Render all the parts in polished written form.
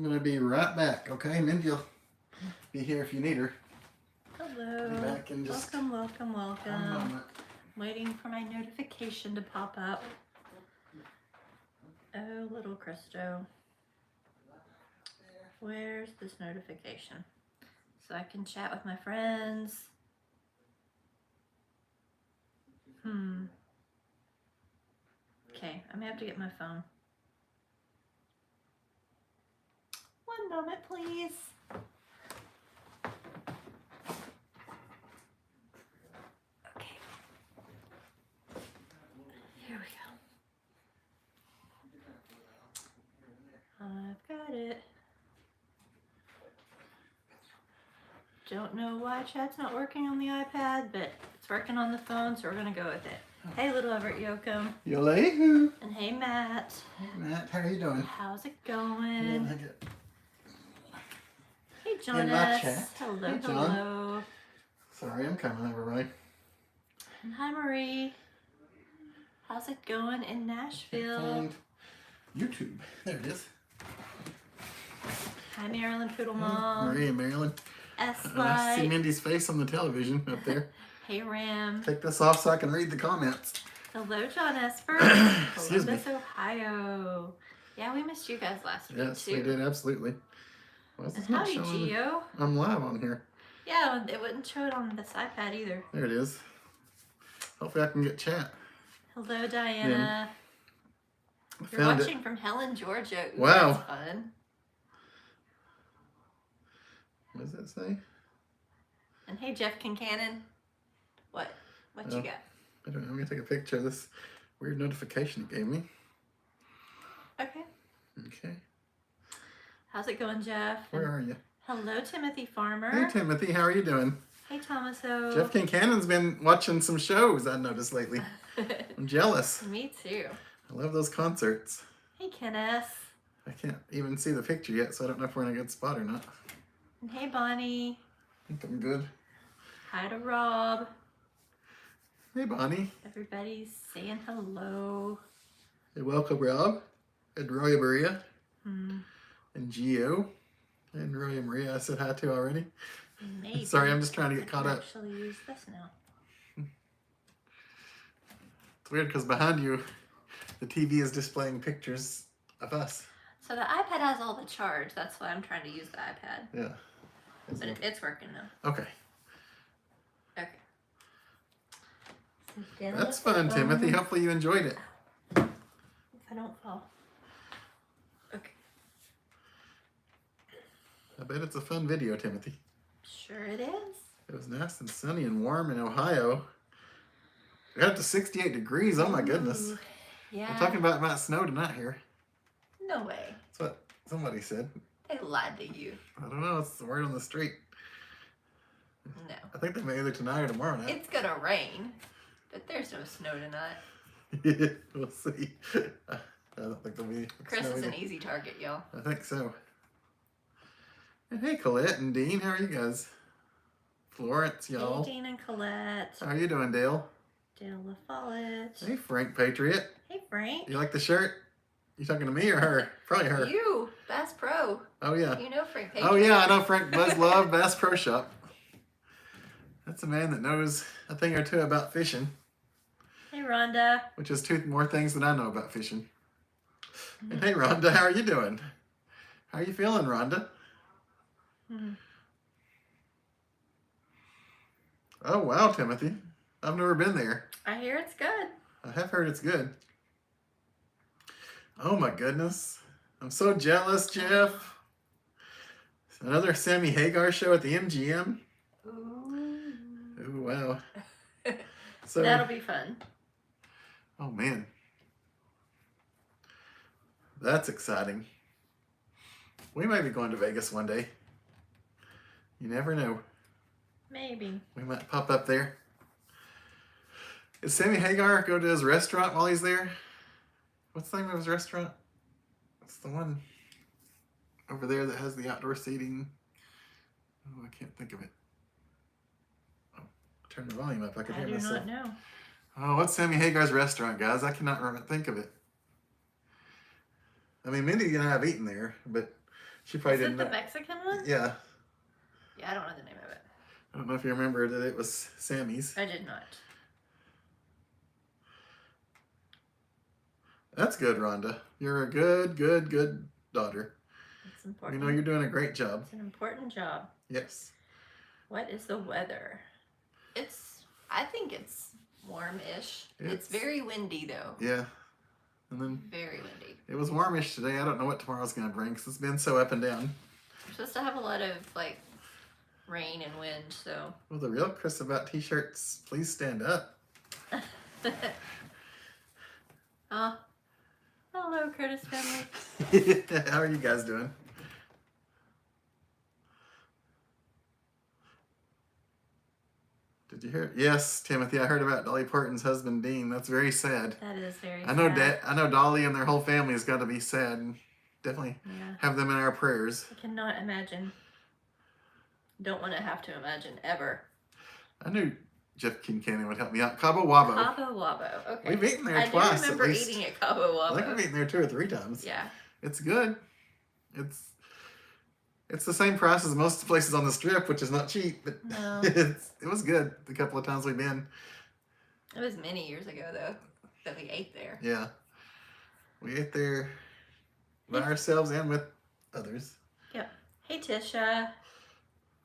going to be right back, okay? Mindy will be here if you need her. Hello. Be back in just welcome. Waiting for my notification to pop up. Oh, little Christo. Where's this notification? So I can chat with my friends. Okay, I'm gonna have to get my phone. One moment, please. Okay. Here we go. I've got it. Don't know why chat's not working on the iPad, but it's working on the phone, so we're gonna go with it. Hey, little Everett Yoakum. Yo-lay-hoo. And hey, Matt. Hey, Matt. How are you doing? How's it going? Hey, John In my S. chat. Hello, Hey, John. hello. Sorry, I'm coming, everybody. And hi, Marie. How's it going in Nashville? Find YouTube. There it is. Hi, Marilyn Poodle Mom. Marie and Marilyn. I see S-Light. Mindy's face on the television up there. Hey, Ram. Take this off so I can read the comments. Hello, John Esper. Excuse me. Columbus, Ohio. Yeah, we missed you guys last week, Yes, too. we did, absolutely. Why is this And not howdy, showing? Gio. I'm live on here. Yeah, it wouldn't show it on this iPad either. There it is. Hopefully I can get chat. Hello, Diana. I You're found watching from Helen, Georgia. Ooh, Wow. That's fun. What does that say? And hey, Jeff Kincannon. What you got? I don't know. I'm going to take a picture of this weird notification it gave me. Okay. Okay. How's it going, Jeff? Where are you? Hello, Timothy Farmer. Hey, Timothy. How are you doing? Hey, Thomaso. Jeff Kincannon's been watching some shows, I've noticed lately. I'm jealous. Me too. I love those concerts. Hey, Kenneth. I can't even see the picture yet, so I don't know if we're in a good spot or not. And hey, Bonnie. I think I'm good. Hi to Rob. Hey, Bonnie. Everybody's saying hello. Hey, welcome, Rob. And Roya Maria. Hmm. And Gio. And Roya Maria I said hi to already. Maybe. Sorry, I'm just trying to get I caught can up. actually use this now. It's weird because behind you, the TV is displaying pictures of us. So the iPad has all the charge. That's why I'm trying to use the iPad. Yeah. But it's working now. Okay. Okay. That's fun, Timothy. Hopefully you enjoyed it. If I don't fall. Okay. I bet it's a fun video, Timothy. Sure it is. It was nice and sunny and warm in Ohio. We got up to 68 degrees. Oh my goodness. Ooh, yeah. We're talking about it might snow tonight here. No way. That's what somebody said. They lied to you. I don't know. It's the word on the street. No. I think they may either tonight or tomorrow night. It's gonna rain, but there's no snow tonight. We'll see. I don't think there'll be Chris snow is either. an easy target, y'all. I think so. And hey, Colette and Dean, how are you guys? Florence, y'all. Hey, Dean and Colette. How are you doing, Dale? Dale LaFollette. Hey, Frank Patriot. Hey, Frank. You like the shirt? You talking to me or her? Probably her. You, Bass Pro. Oh, yeah. You know Frank Patriot. Oh, yeah, I know Frank Buzz Love, Bass Pro Shop. That's a man that knows a thing or two about fishing, Hey, Rhonda. which is two more things than I know about fishing. And hey, Rhonda, how are you doing? How are you feeling, Rhonda? Oh, wow, Timothy. I've never been there. I hear it's good. I have heard it's good. Oh, my goodness. I'm so jealous, Jeff. Another Sammy Hagar show at the MGM. Ooh. Oh, wow. So, That'll be fun. oh, man. That's exciting. We might be going to Vegas one day. You never know. Maybe. We might pop up there. Is Sammy Hagar go to his restaurant while he's there? What's the name of his restaurant? It's the one over there that has the outdoor seating. Oh, I can't think of it. Oh, turn the volume up. I can I hear do myself. not know. Oh, what's Sammy Hagar's restaurant, guys? I cannot think of it. I mean, Mindy and I have eaten there, but She probably Is it didn't the know. Mexican one? Yeah. Yeah, I don't know the name of it. I don't know if you remember that it was Sammy's. I did not. That's good, Rhonda. You're a good daughter. It's We important. know you're doing a great job. It's an important job. Yes. What is the weather? I think it's warm-ish. It's very windy though. Yeah. And then Very windy. it was warmish today. I don't know what tomorrow's going to bring because it's been so up and down. We're supposed to have a lot of like rain and wind, so. Well, the real Chris about t-shirts, please stand up. Oh, hello, Curtis family. How are you guys doing? Did you hear? Yes, Timothy. I heard about Dolly Parton's husband, Dean. That's very sad. That is very I know. sad. I know Dolly and their whole family has got to be sad. And definitely have them in our prayers. I cannot imagine. Don't want to have to imagine ever. I knew Jeff Kincannon would help me out. Cabo Wabo. Cabo Wabo. Okay. We've eaten there I twice. I do remember at least. eating at Cabo Wabo. I think we've eaten there 2 or 3 times. Yeah. It's good. It's the same price as most places on the strip, which is not cheap, but No. it was good the couple of times we've been. It was many years ago though that we ate there. Yeah. We ate there by ourselves and with others. Yep. Hey Tisha.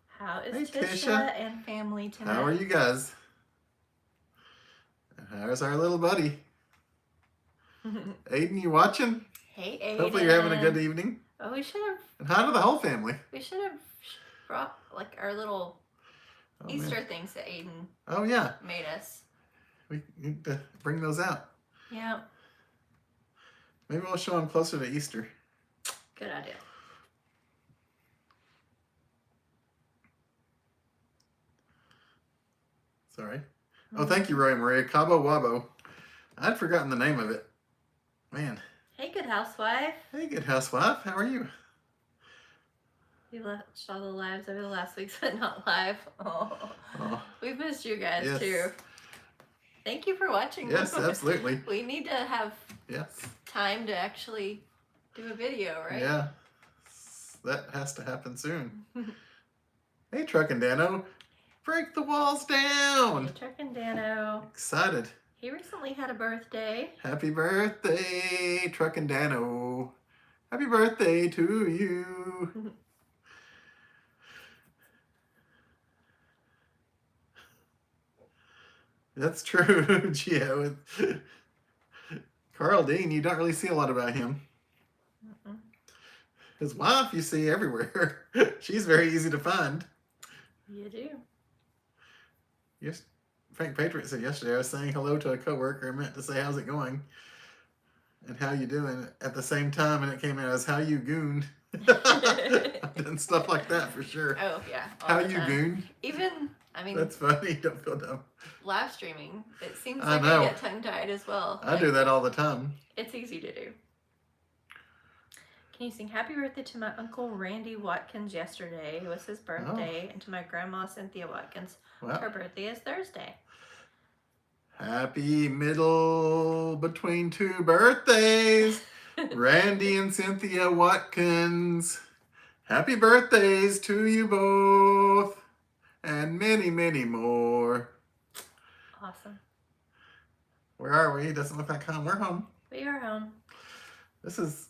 How is Hey, Tisha, Tisha. and family tonight? How are you guys? And how's our little buddy? Aiden, you watching? Hey Aiden. Hopefully you're having a good evening. Oh, we should have And hi to the whole family. brought like our little Oh, Easter man. things that Aiden Oh, yeah. made us. We need to bring those out. Yeah. Maybe we'll show them closer to Easter. Good idea. Sorry. Oh, thank you, Roy Maria. Cabo Wabo. I'd forgotten the name of it. Man. Hey, good housewife. Hey, good housewife. How are you? We watched all the lives over the last week, but not live. Oh. Oh. We've missed you guys Yes. too. Thank you for watching. Yes, absolutely. We need to have Yes. time to actually do a video, right? Yeah. That has to happen soon. Hey, Truck and Dano. Break the walls down. Hey, Chuck and Dano. Excited. He recently had a birthday. Happy birthday, Truck and Dano. Happy birthday to you. That's true, Gio. Carl Dean, you don't really see a lot about him. Mm-mm. His wife, you see everywhere. She's very easy to find. You do. Yes, Frank Patriot said yesterday, I was saying hello to a coworker. I meant to say, how's it going? And how you doing at the same time, and it came out as how you goon. I've done stuff like that for sure. Oh, yeah. all How the you time. goon? Even, I mean, That's funny. Don't feel dumb. live streaming, it seems I like know. I get tongue-tied as well. I do that all the time. It's easy to do. Can you sing happy birthday to my uncle Randy Watkins yesterday? It was his birthday. And to my grandma Cynthia Watkins. Her Well, birthday is Thursday. happy middle between 2 birthdays. Randy and Cynthia Watkins. Happy birthdays to you both. And many, many more. Awesome. Where are we? Doesn't look like home. We're home. We are home. This is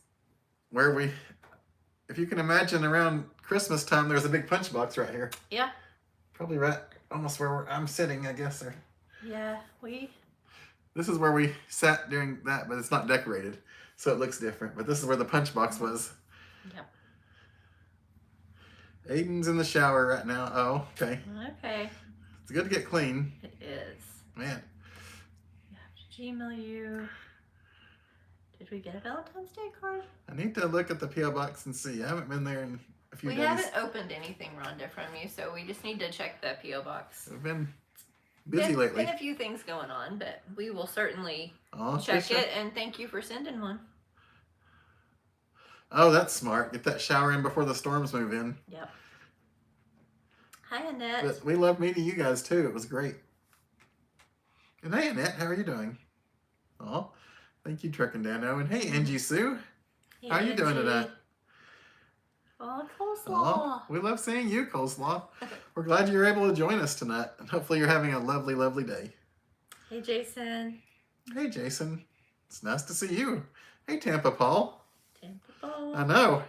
where we, if you can imagine around Christmas time, there's a big punch box right here. Yeah. Probably right almost where I'm sitting, I guess. Or Yeah, this is where we sat during that, but it's not decorated, so it looks different. But this is where the punch box was. Yep. Aiden's in the shower right now. Oh, okay. Okay. It's good to get clean. It is. Man. We have to Gmail you. Did we get a Valentine's Day card? I need to look at the P.O. box and see. I haven't been there in a few We days. haven't opened anything, Rhonda, from you, so we just need to check the P.O. box. We've been busy lately. Been a few things going on, but we will certainly Oh, check Trisha. it, and thank you for sending one. Oh, that's smart. Get that shower in before the storms move in. Yep. Hi, Annette. But we love meeting you guys too. It was great. And hey, Annette, how are you doing? Oh, thank you, Truck and Dano. And hey, Angie Sue, Hey, how are you doing Angie. today? Oh, coleslaw. Oh, we love seeing you, Coleslaw. We're glad you're able to join us tonight, and hopefully you're having a lovely, lovely day. Hey, Jason. Hey, Jason. It's nice to see you. Hey, Tampa Paul. Tampa Paul. I know.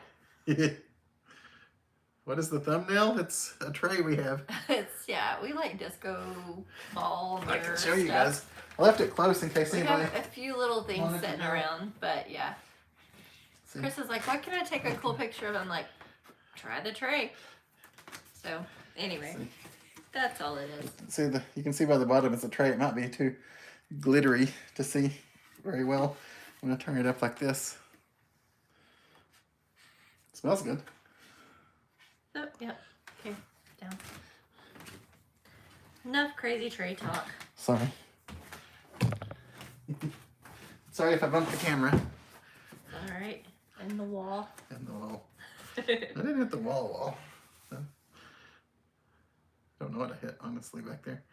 What is the thumbnail? It's a tray we have. We like disco ball. I can show you guys. I left it close in case we anybody. have a few little things sitting around, but yeah. See. Chris is like, "What can I take a cool picture of?" I'm like, "Try the tray." So anyway, that's all it is. See you can see by the bottom it's a tray. It might be too glittery to see very well. I'm gonna turn it up like this. It smells good. Oh, yep. Okay, down. Enough crazy tray talk. Sorry. Sorry if I bumped the camera. All right, and the wall. And the wall. I didn't hit the wall. Don't know what I hit, honestly, back there.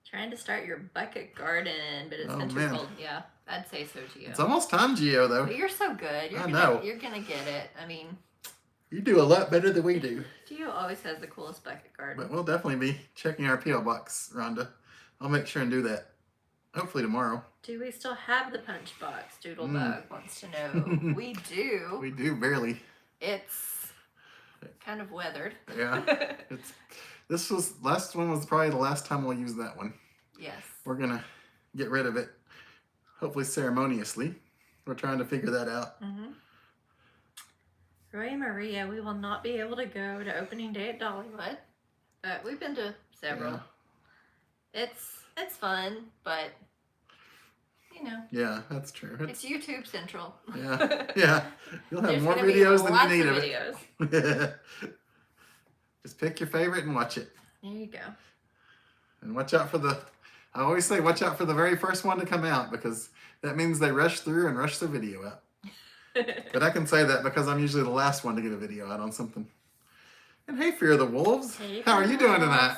Trying to start your bucket garden, but it's been too cold. Yeah, I'd say so to you. It's almost time, Gio, though. But you're so good. I know. You're gonna get it. I mean, you do a lot better than we do. Gio always has the coolest bucket garden. But we'll definitely be checking our P.O. box, Rhonda. I'll make sure and do that. Hopefully tomorrow. Do we still have the punch box? Doodlebug wants to know. We do. We do, barely. It's kind of weathered. Yeah. Last one was probably the last time we'll use that one. Yes. We're gonna get rid of it, hopefully ceremoniously. We're trying to figure that out. Mm-hmm. Roy and Maria, we will not be able to go to opening day at Dollywood, but we've been to several. Yeah. It's fun, but you know. Yeah, that's true. It's YouTube Central. Yeah. You'll have more videos than you need of it. Just pick your favorite and watch it. There you go. And watch out for I always say watch out for the very first one to come out, because that means they rush through and rush the video out. But I can say that because I'm usually the last one to get a video out on something. And hey, Fear of the Wolves. Hey, how are you doing tonight?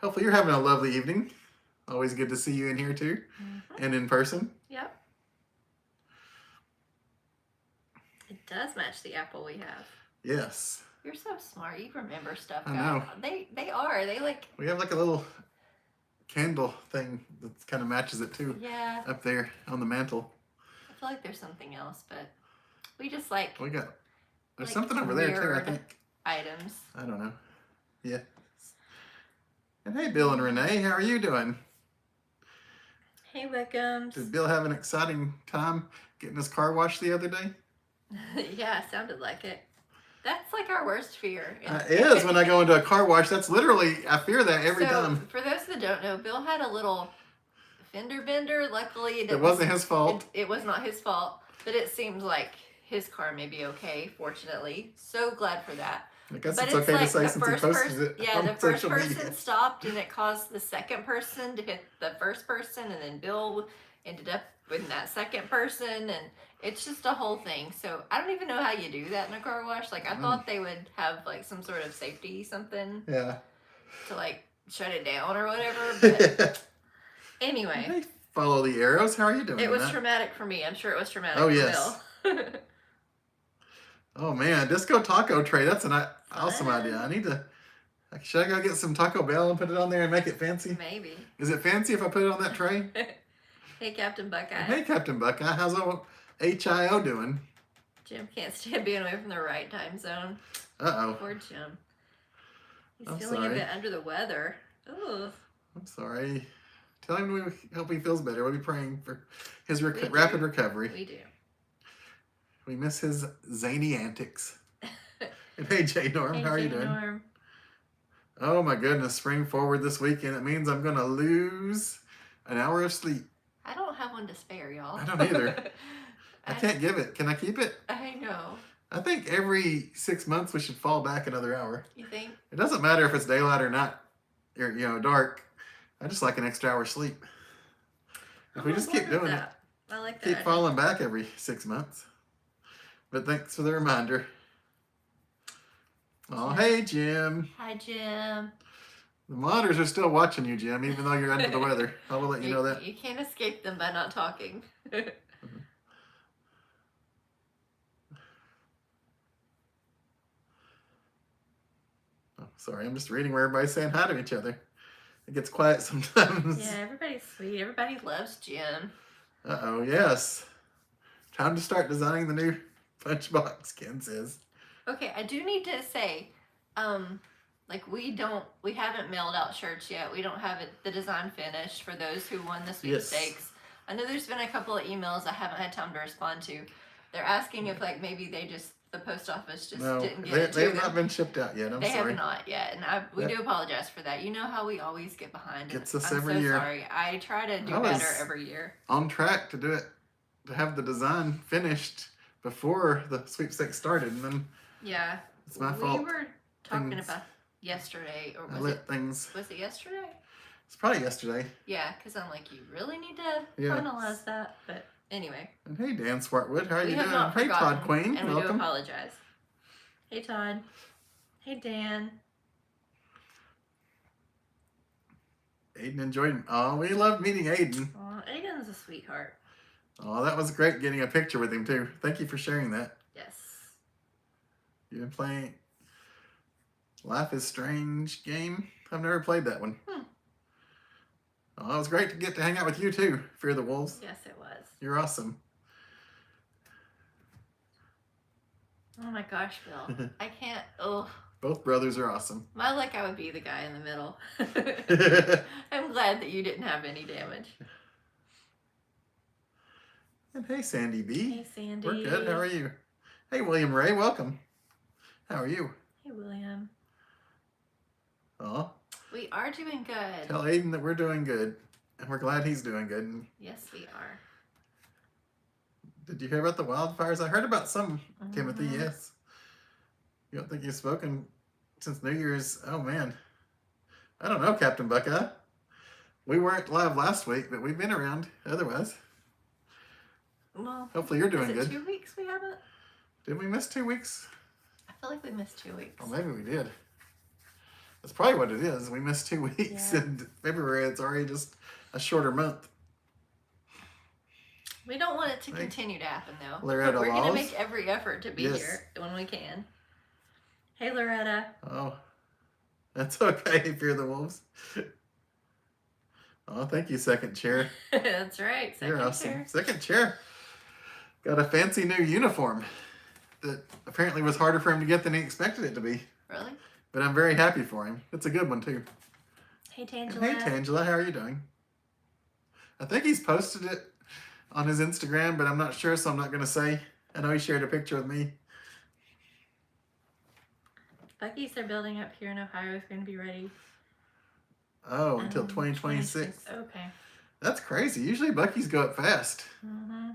Hopefully you're having a lovely evening. Always good to see you in here too. Mm-hmm. And in person. Yep. It does match the apple we have. Yes. You're so smart. You remember stuff. I know. They are. They like. We have like a little candle thing that kind of matches it too. Yeah. Up there on the mantle. I feel like there's something else, but we just like. There's like something over there too, I think. Items. I don't know. Yeah. And hey, Bill and Renee, how are you doing? Hey, Wickums. Did Bill have an exciting time getting his car washed the other day? Yeah, sounded like it. That's like our worst fear. It is when I go into a car wash. That's literally, I fear that every time. For those that don't know, Bill had a little fender bender. Luckily, it wasn't his fault. It was not his fault, but it seems like his car may be okay, fortunately. So glad for that. I guess it's okay to say since he posted it. Yeah, the first person stopped and it caused the second person to hit the first person, and then Bill ended up with that second person, and it's just a whole thing. So I don't even know how you do that in a car wash. Like I thought they would have like some sort of safety something. Yeah. To like shut it down or whatever. But anyway. Hey, follow the arrows. How are you doing? It was traumatic for me. I'm sure it was traumatic for Bill. Oh man, disco taco tray. That's an awesome idea. Should I go get some Taco Bell and put it on there and make it fancy? Maybe. Is it fancy if I put it on that tray? Hey, Captain Buckeye. Hey, Captain Buckeye. How's old HIO doing? Jim can't stand being away from the right time zone. Uh-oh. Poor Jim. He's feeling a bit under the weather. Ooh. I'm sorry. Tell him we hope he feels better. We'll be praying for his rapid recovery. We do. We miss his zany antics. And hey, J Norm, how are you doing? Norm. Oh my goodness, spring forward this weekend. It means I'm going to lose an hour of sleep. I don't have one to spare, y'all. I don't either. I can't give it. Can I keep it? I know. I think every 6 months we should fall back another hour. You think? It doesn't matter if it's daylight or not, or dark. I just like an extra hour sleep. If we just keep doing it. I like that. Keep falling back every 6 months. But thanks for the reminder. Oh, hey, Jim. Hi, Jim. The monitors are still watching you, Jim, even though you're under the weather. I will let you know that. You can't escape them by not talking. sorry, I'm just reading where everybody's saying hi to each other. It gets quiet sometimes. Yeah, everybody's sweet. Everybody loves Jim. Uh-oh, yes. Time to start designing the new lunchbox, Ken says. Okay, I do need to say, like we haven't mailed out shirts yet. We don't have the design finished for those who won the sweepstakes. I know there's been a couple of emails I haven't had time to respond to. They're asking if like maybe the post office just didn't get it to they them. have not been shipped out yet. They sorry. have not yet, and we do apologize for that. You know how we always get behind. Gets us I'm every so year. sorry. I try to do better every year. On track to do it, to have the design finished before the sweepstakes started, and then yeah, it's my fault. We were talking about yesterday, or Was it yesterday? It's probably yesterday. Yeah, because I'm like, you really need to finalize that. But anyway. And hey, Dan Swartwood, how are you doing? Hey, Todd Queen, and welcome. We do apologize. Hey, Todd. Hey, Dan. Aiden enjoyed. Oh, we love meeting Aiden. Oh, Aiden's a sweetheart. Oh, that was great getting a picture with him too. Thank you for sharing that. Yes. You've been playing Life is Strange game? I've never played that one. Oh, it was great to get to hang out with you too, Fear the Wolves. Yes, it was. You're awesome. Oh my gosh, Bill. I can't. Oh. Both brothers are awesome. My luck, I would be the guy in the middle. I'm glad that you didn't have any damage. And hey, Sandy B. Hey, Sandy. We're good. How are you? Hey, William Ray. Welcome. How are you? Hey, William. Oh. We are doing good. Tell Aiden that we're doing good. And we're glad he's doing good. And yes, we are. did you hear about the wildfires? I heard about some, Timothy, yes. You don't think you've spoken since New Year's? Oh, man. I don't know, Captain Buckeye. We weren't live last week, but we've been around otherwise. Well, hopefully you're doing good. 2 weeks we haven't? Did we miss 2 weeks? I feel like we missed 2 weeks. Oh, maybe we did. That's probably what it is. We missed 2 weeks. Yeah. In February, it's already just a shorter month. We don't want it to continue to happen, though. Loretta We're going to make every effort to be yes. here when we can. Hey, Loretta. Oh, that's okay, Fear the Wolves. Oh, thank you, second chair. That's right, second You're awesome. chair. Second chair. Got a fancy new uniform that apparently was harder for him to get than he expected it to be. Really? But I'm very happy for him. It's a good one, too. Hey, Tangela. And hey, Tangela. How are you doing? I think he's posted it on his Instagram, but I'm not sure, so I'm not going to say. I know he shared a picture with me. Bucky's they're building up here in Ohio is going to be ready. Oh, until 2026. Okay. That's crazy. Usually Bucky's go up fast. Mm-hmm.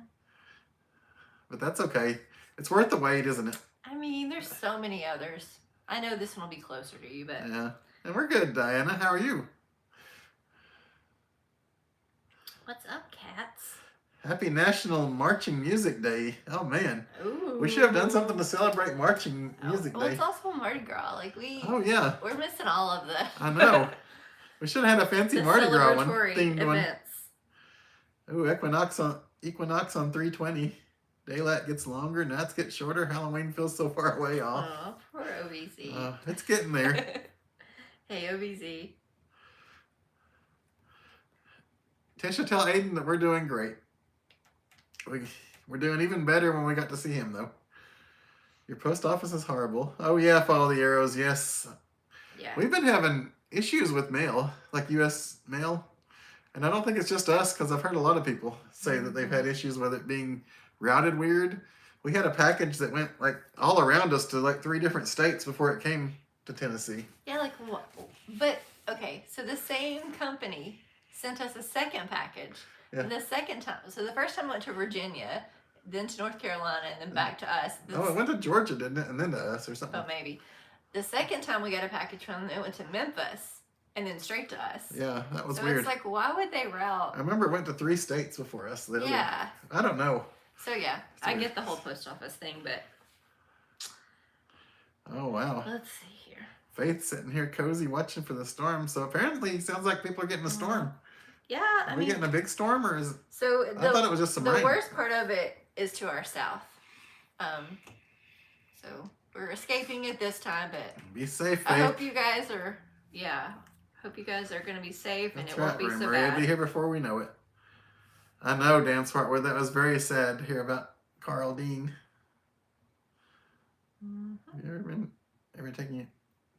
But that's okay. It's worth the wait, isn't it? I mean, there's so many others. I know this one will be closer to you, but... Yeah. And we're good, Diana. How are you? What's up, cats? Happy National Marching Music Day. Oh, man. Ooh. We should have done something to celebrate Marching Music Day. Well, it's also Mardi Gras. Like, Oh, yeah. We're missing all of the... I know. We should have had a fancy Mardi Gras one. Themed events. One. Ooh, Equinox on 320. Daylight gets longer, nights get shorter. Halloween feels so far away. Oh, poor OBZ. It's getting there. Hey, OBZ. Tisha, tell Aiden that we're doing great. We're doing even better when we got to see him, though. Your post office is horrible. Oh, yeah, follow the arrows, yes. Yeah. We've been having issues with mail, like U.S. mail. And I don't think it's just us, because I've heard a lot of people say that they've had issues with it being routed weird. We had a package that went like all around us to like 3 different states before it came to Tennessee. Yeah, like what? But okay, so the same company sent us a second package. Yeah. And the second time, so the first time went to Virginia, then to North Carolina, and then back to us. It went to Georgia, didn't it? And then to us or something. Oh, maybe. The second time we got a package from them, it went to Memphis, and then straight to us. Yeah, that was so weird. So it's like, why would they route? I remember it went to 3 states before us. Literally. Yeah. I don't know. So yeah, I get the whole post office thing, but... Oh, wow. Let's see here. Faith's sitting here cozy watching for the storm. So apparently it sounds like people are getting a storm. Yeah, Are we getting a big storm or is it... So I thought it was just some rain. The worst part of it is to our south. So we're escaping it this time, but Be safe, I Faith. hope you guys are. Yeah, hope you guys are gonna be safe and That's it right, won't be so Marie. It'll be bad. here before we know it. I know, Dan Swartwood. That was very sad to hear about Carl Dean. Mm-hmm. You ever been taking it?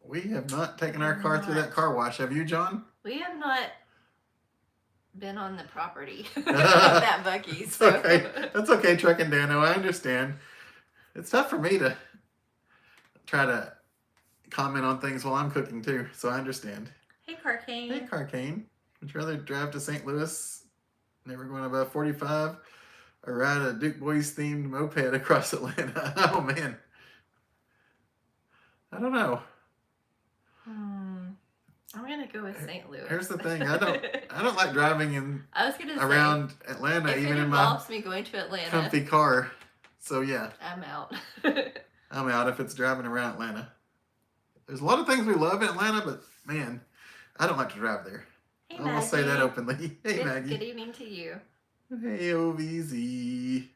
We have not taken our car through that car wash. Have you, John? We have not been on the property of that Buc-ee's. So. Okay. That's okay, Truck and Dano. I understand. It's tough for me to try to comment on things while I'm cooking too, so I understand. Hey, Carcane. Hey, Carcane. Would you rather drive to St. Louis, never going above 45, or ride a Duke Boys themed moped across Atlanta? Oh man, I don't know. I'm gonna go with St. Louis. Here's the thing: I don't like driving in I was gonna around say, Atlanta, if even it in my involves me going to Atlanta, comfy car. So yeah, I'm out. I'm out if it's driving around Atlanta. There's a lot of things we love in Atlanta, but man, I don't like to drive there. Hey, I will say that openly. Hey, good, Maggie. Good evening to you. Hey, OVZ.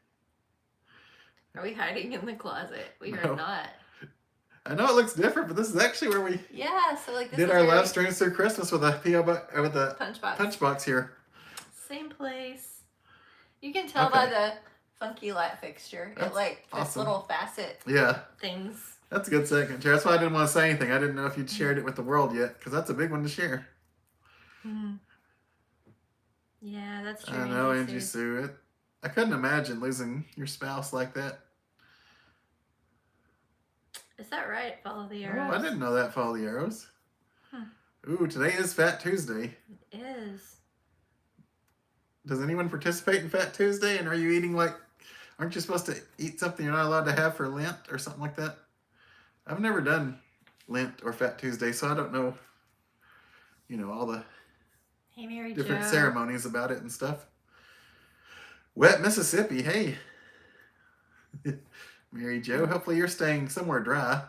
Are we hiding in the closet? We No. are not. I know it looks different, but this is actually where we So like this did is our where love streams through Christmas with a PO with a punch box here. Same place. You can tell by the funky light fixture. That's it like puts awesome. little facet things. That's a good second chair. That's why I didn't want to say anything. I didn't know if you'd shared it with the world yet, because that's a big one to share. Yeah, that's true. I know, Angie Sue. I couldn't imagine losing your spouse like that. Is that right? Follow the arrows. Oh, I didn't know that. Follow the arrows. Ooh, today is Fat Tuesday. It is. Does anyone participate in Fat Tuesday? And are you eating aren't you supposed to eat something you're not allowed to have for Lent or something like that? I've never done Lent or Fat Tuesday, so I don't know, all the different ceremonies about it and stuff. Wet Mississippi, hey. Mary Jo, hopefully you're staying somewhere dry.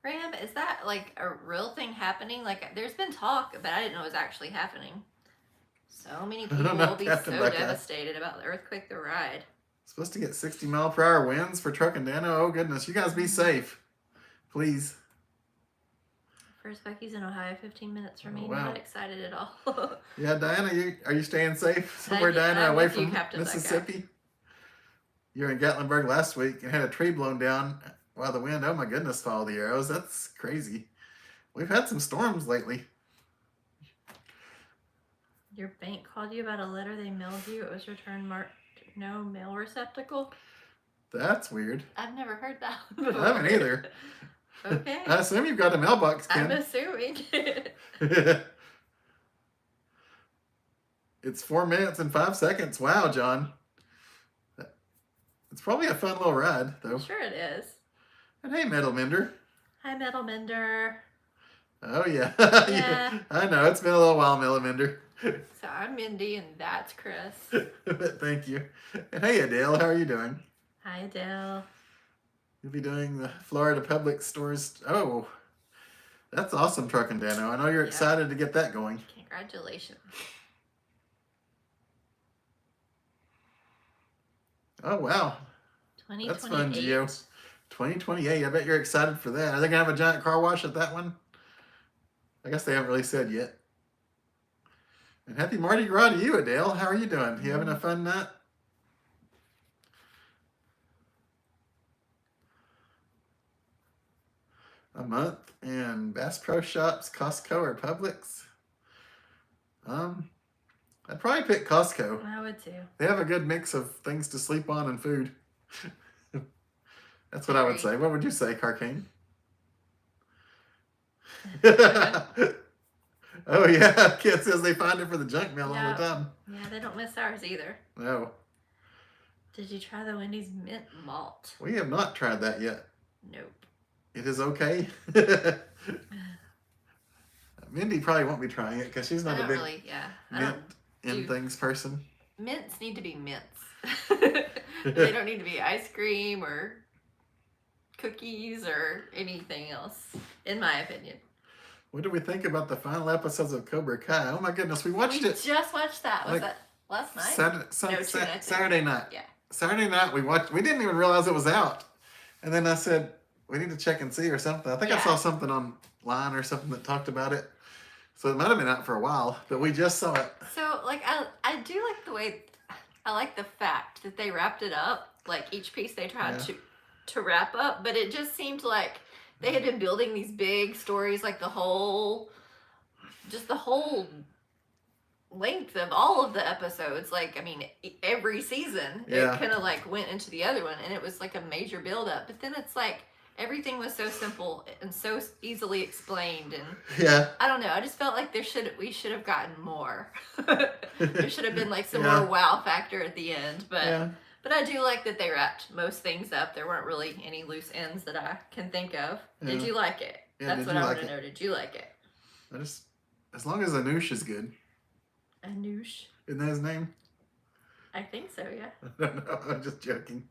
Ram, is that like a real thing happening? Like, there's been talk, but I didn't know it was actually happening. So many people will be so devastated about the earthquake, the ride. Supposed to get 60-mile-per-hour winds for Truck and Dano. Oh, goodness. You guys be safe. Please. First Buc-ee's in Ohio, 15 minutes from me. Wow. Not excited at all. Yeah, Diana, are you staying safe somewhere, Diana, away from Mississippi? You were in Gatlinburg last week and had a tree blown down while the wind. Oh, my goodness, follow the arrows. That's crazy. We've had some storms lately. Your bank called you about a letter they mailed you. It was returned marked no mail receptacle. That's weird. I've never heard that one before. I haven't either. Okay. I assume you've got a mailbox, Ken. I'm assuming. It's 4 minutes and 5 seconds. Wow, John. It's probably a fun little ride, though. Sure it is. And hey, Metal Mender. Hi, Metal Mender. Oh, yeah. Yeah. I know. It's been a little while, Metal Mender. So I'm Mindy, and that's Chris. Thank you. And hey, Adele. How are you doing? Hi, Adele. You'll be doing the Florida Public Stores. Oh, that's awesome, Truck and Dano. I know you're excited to get that going. Congratulations. Oh, wow. 2028. That's fun, Gio. 2028. I bet you're excited for that. Are they going to have a giant car wash at that one? I guess they haven't really said yet. And happy Mardi Gras to you, Adele. How are you doing? You having a fun night? A month in Bass Pro Shops, Costco, or Publix? I'd probably pick Costco. I would too. They have a good mix of things to sleep on and food. That's what I would say. What would you say, Carcane? Oh, yeah. Kid says they find it for the junk mail all the time. Yeah, they don't miss ours either. No. Did you try the Wendy's mint malt? We have not tried that yet. Nope. It is okay. Mindy probably won't be trying it because she's not a big mint in things person. Mints need to be mints. They don't need to be ice cream or cookies or anything else, in my opinion. What do we think about the final episodes of Cobra Kai? Oh my goodness, we watched it. We just watched that. Was that last night? Saturday night. Yeah. Saturday night we watched. We didn't even realize it was out. And then I said, we need to check and see or something. I think I Yeah. saw something online or something that talked about it. So it might have been out for a while, but we just saw it. So like I do like the way, I like the fact that they wrapped it up. Like each piece they tried Yeah. to wrap up, but it just seemed like they had been building these big stories, like the whole length of all of the episodes. Like, I mean, every season Yeah. it kind of like went into the other one, and it was like a major build up. But then it's like everything was so simple and so easily explained, and Yeah. I don't know. I just felt like we should have gotten more. There should have been like some Yeah. more wow factor at the end, but. Yeah. But I do like that they wrapped most things up. There weren't really any loose ends that I can think of. Yeah. Did you like it? Yeah, That's did what you I like want to it? know. Did you like it? I just, as long as Anoush is good. Anoush? Isn't that his name? I think so, yeah. I don't know. I'm just joking.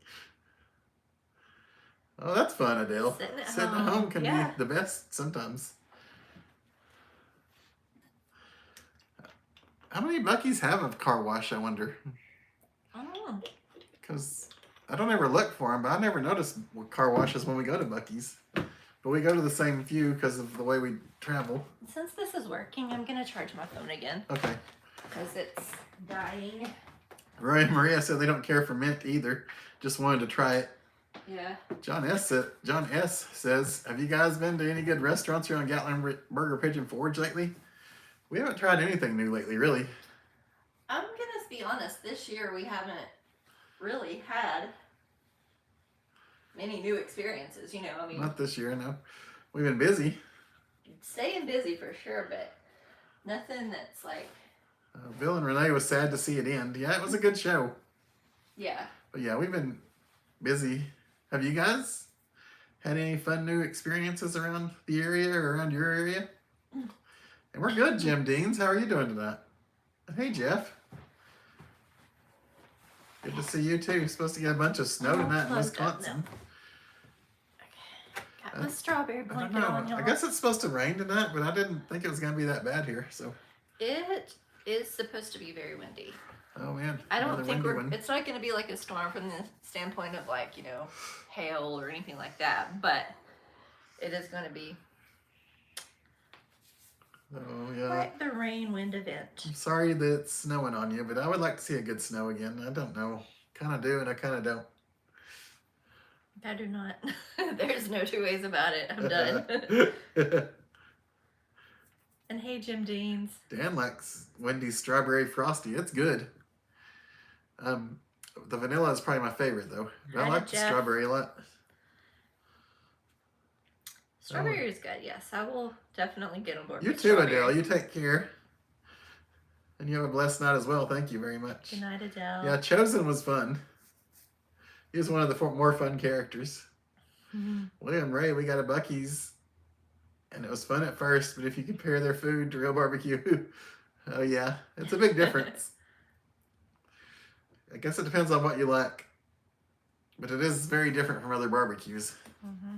Oh, that's fun, Adele. Sitting at Sitting home. can Yeah. be the best sometimes. How many Buc-ee's have a car wash, I wonder? I don't know. Because I don't ever look for them, but I never notice car washes when we go to Buc-ee's. But we go to the same few because of the way we travel. Since this is working, I'm going to charge my phone again. Okay. Because it's dying. Roy and Maria said they don't care for mint either. Just wanted to try it. Yeah. John S says, have you guys been to any good restaurants here on Gatlinburg Pigeon Forge lately? We haven't tried anything new lately, really. I'm going to be honest. This year we haven't really had many new experiences, you know. I mean, Not this year, no. We've been busy. staying busy for sure, but nothing that's like... Bill and Renee was sad to see it end. Yeah, it was a good show. Yeah. But yeah, we've been busy. Have you guys had any fun new experiences around the area or around your area? And we're good, Jim Deans. How are you doing tonight? Hey, Jeff. Good to see you too. Supposed to get a bunch of snow tonight in Wisconsin. Okay. Got my strawberry I don't blanket know. on, y'all. I guess it's supposed to rain tonight, but I didn't think it was going to be that bad here. So. It is supposed to be very windy. Oh man. I don't Another think windy one. it's not going to be like a storm from the standpoint of like, you know, hail or anything like that, but it is going to be Oh yeah. like the rain wind event. I'm sorry that it's snowing on you, but I would like to see a good snow again. I don't know. Kind of do and I kind of don't. I do not. There's no two ways about it. I'm done. And hey, Jim Deans. Dan likes Wendy's strawberry frosty. It's good. The vanilla is probably my favorite though. But I Hi, like the Jeff. strawberry a lot. Strawberry is good, yes. I will definitely get on board You with too, strawberry. Adele. You take care. And you have a blessed night as well. Thank you very much. Good night, Adele. Yeah, Chosen was fun. He was one of the more fun characters. Mm-hmm. William Ray, we got a Buc-ee's. And it was fun at first, but if you compare their food to real barbecue, oh yeah, it's a big difference. I guess it depends on what you like. But it is very different from other barbecues. Mm-hmm.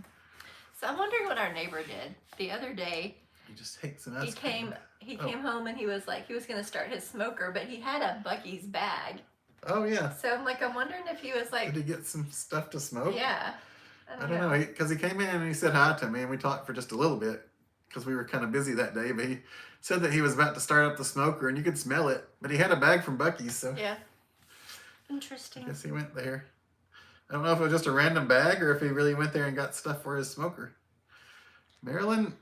So I'm wondering what our neighbor did the other day. He just hates an ice cream. He came home and he was like, he was going to start his smoker, but he had a Buc-ee's bag. Oh yeah. So I'm like, I'm wondering if he was like, Did he get some stuff to smoke? yeah. I don't know. Because he came in and he said hi to me and we talked for just a little bit because we were kind of busy that day. But he said that he was about to start up the smoker and you could smell it. But he had a bag from Buc-ee's, so Yeah. I Interesting. guess he went there. I don't know if it was just a random bag or if he really went there and got stuff for his smoker. Marilyn,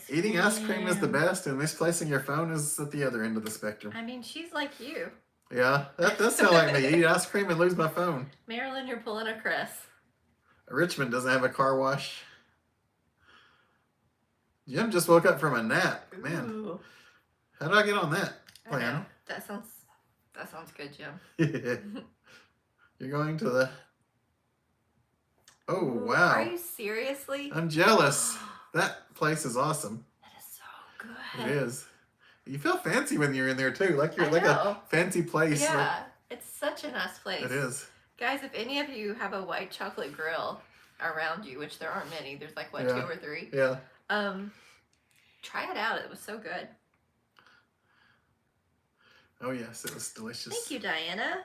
eating ice cream is the best and misplacing your phone is at the other end of the spectrum. I mean, she's like you. Yeah, that does sound like me. Eat ice cream and lose my phone. Marilyn, you're pulling a Chris. Richmond doesn't have a car wash. Jim just woke up from a nap. Man, Ooh. how did I get on that I know. plan? That sounds good, Jim. You're going to the... Oh, Ooh, wow. Are you seriously? I'm jealous. That place is awesome. That is so good. It is. You feel fancy when you're in there too. Like you're I like know. a fancy place. Yeah, Like, it's such a nice place. it is. Guys, if any of you have a white chocolate grill around you, which there aren't many, there's like, what, Yeah. 2 or 3? Yeah. Try it out. It was so good. Oh yes, it was delicious. Thank you, Diana.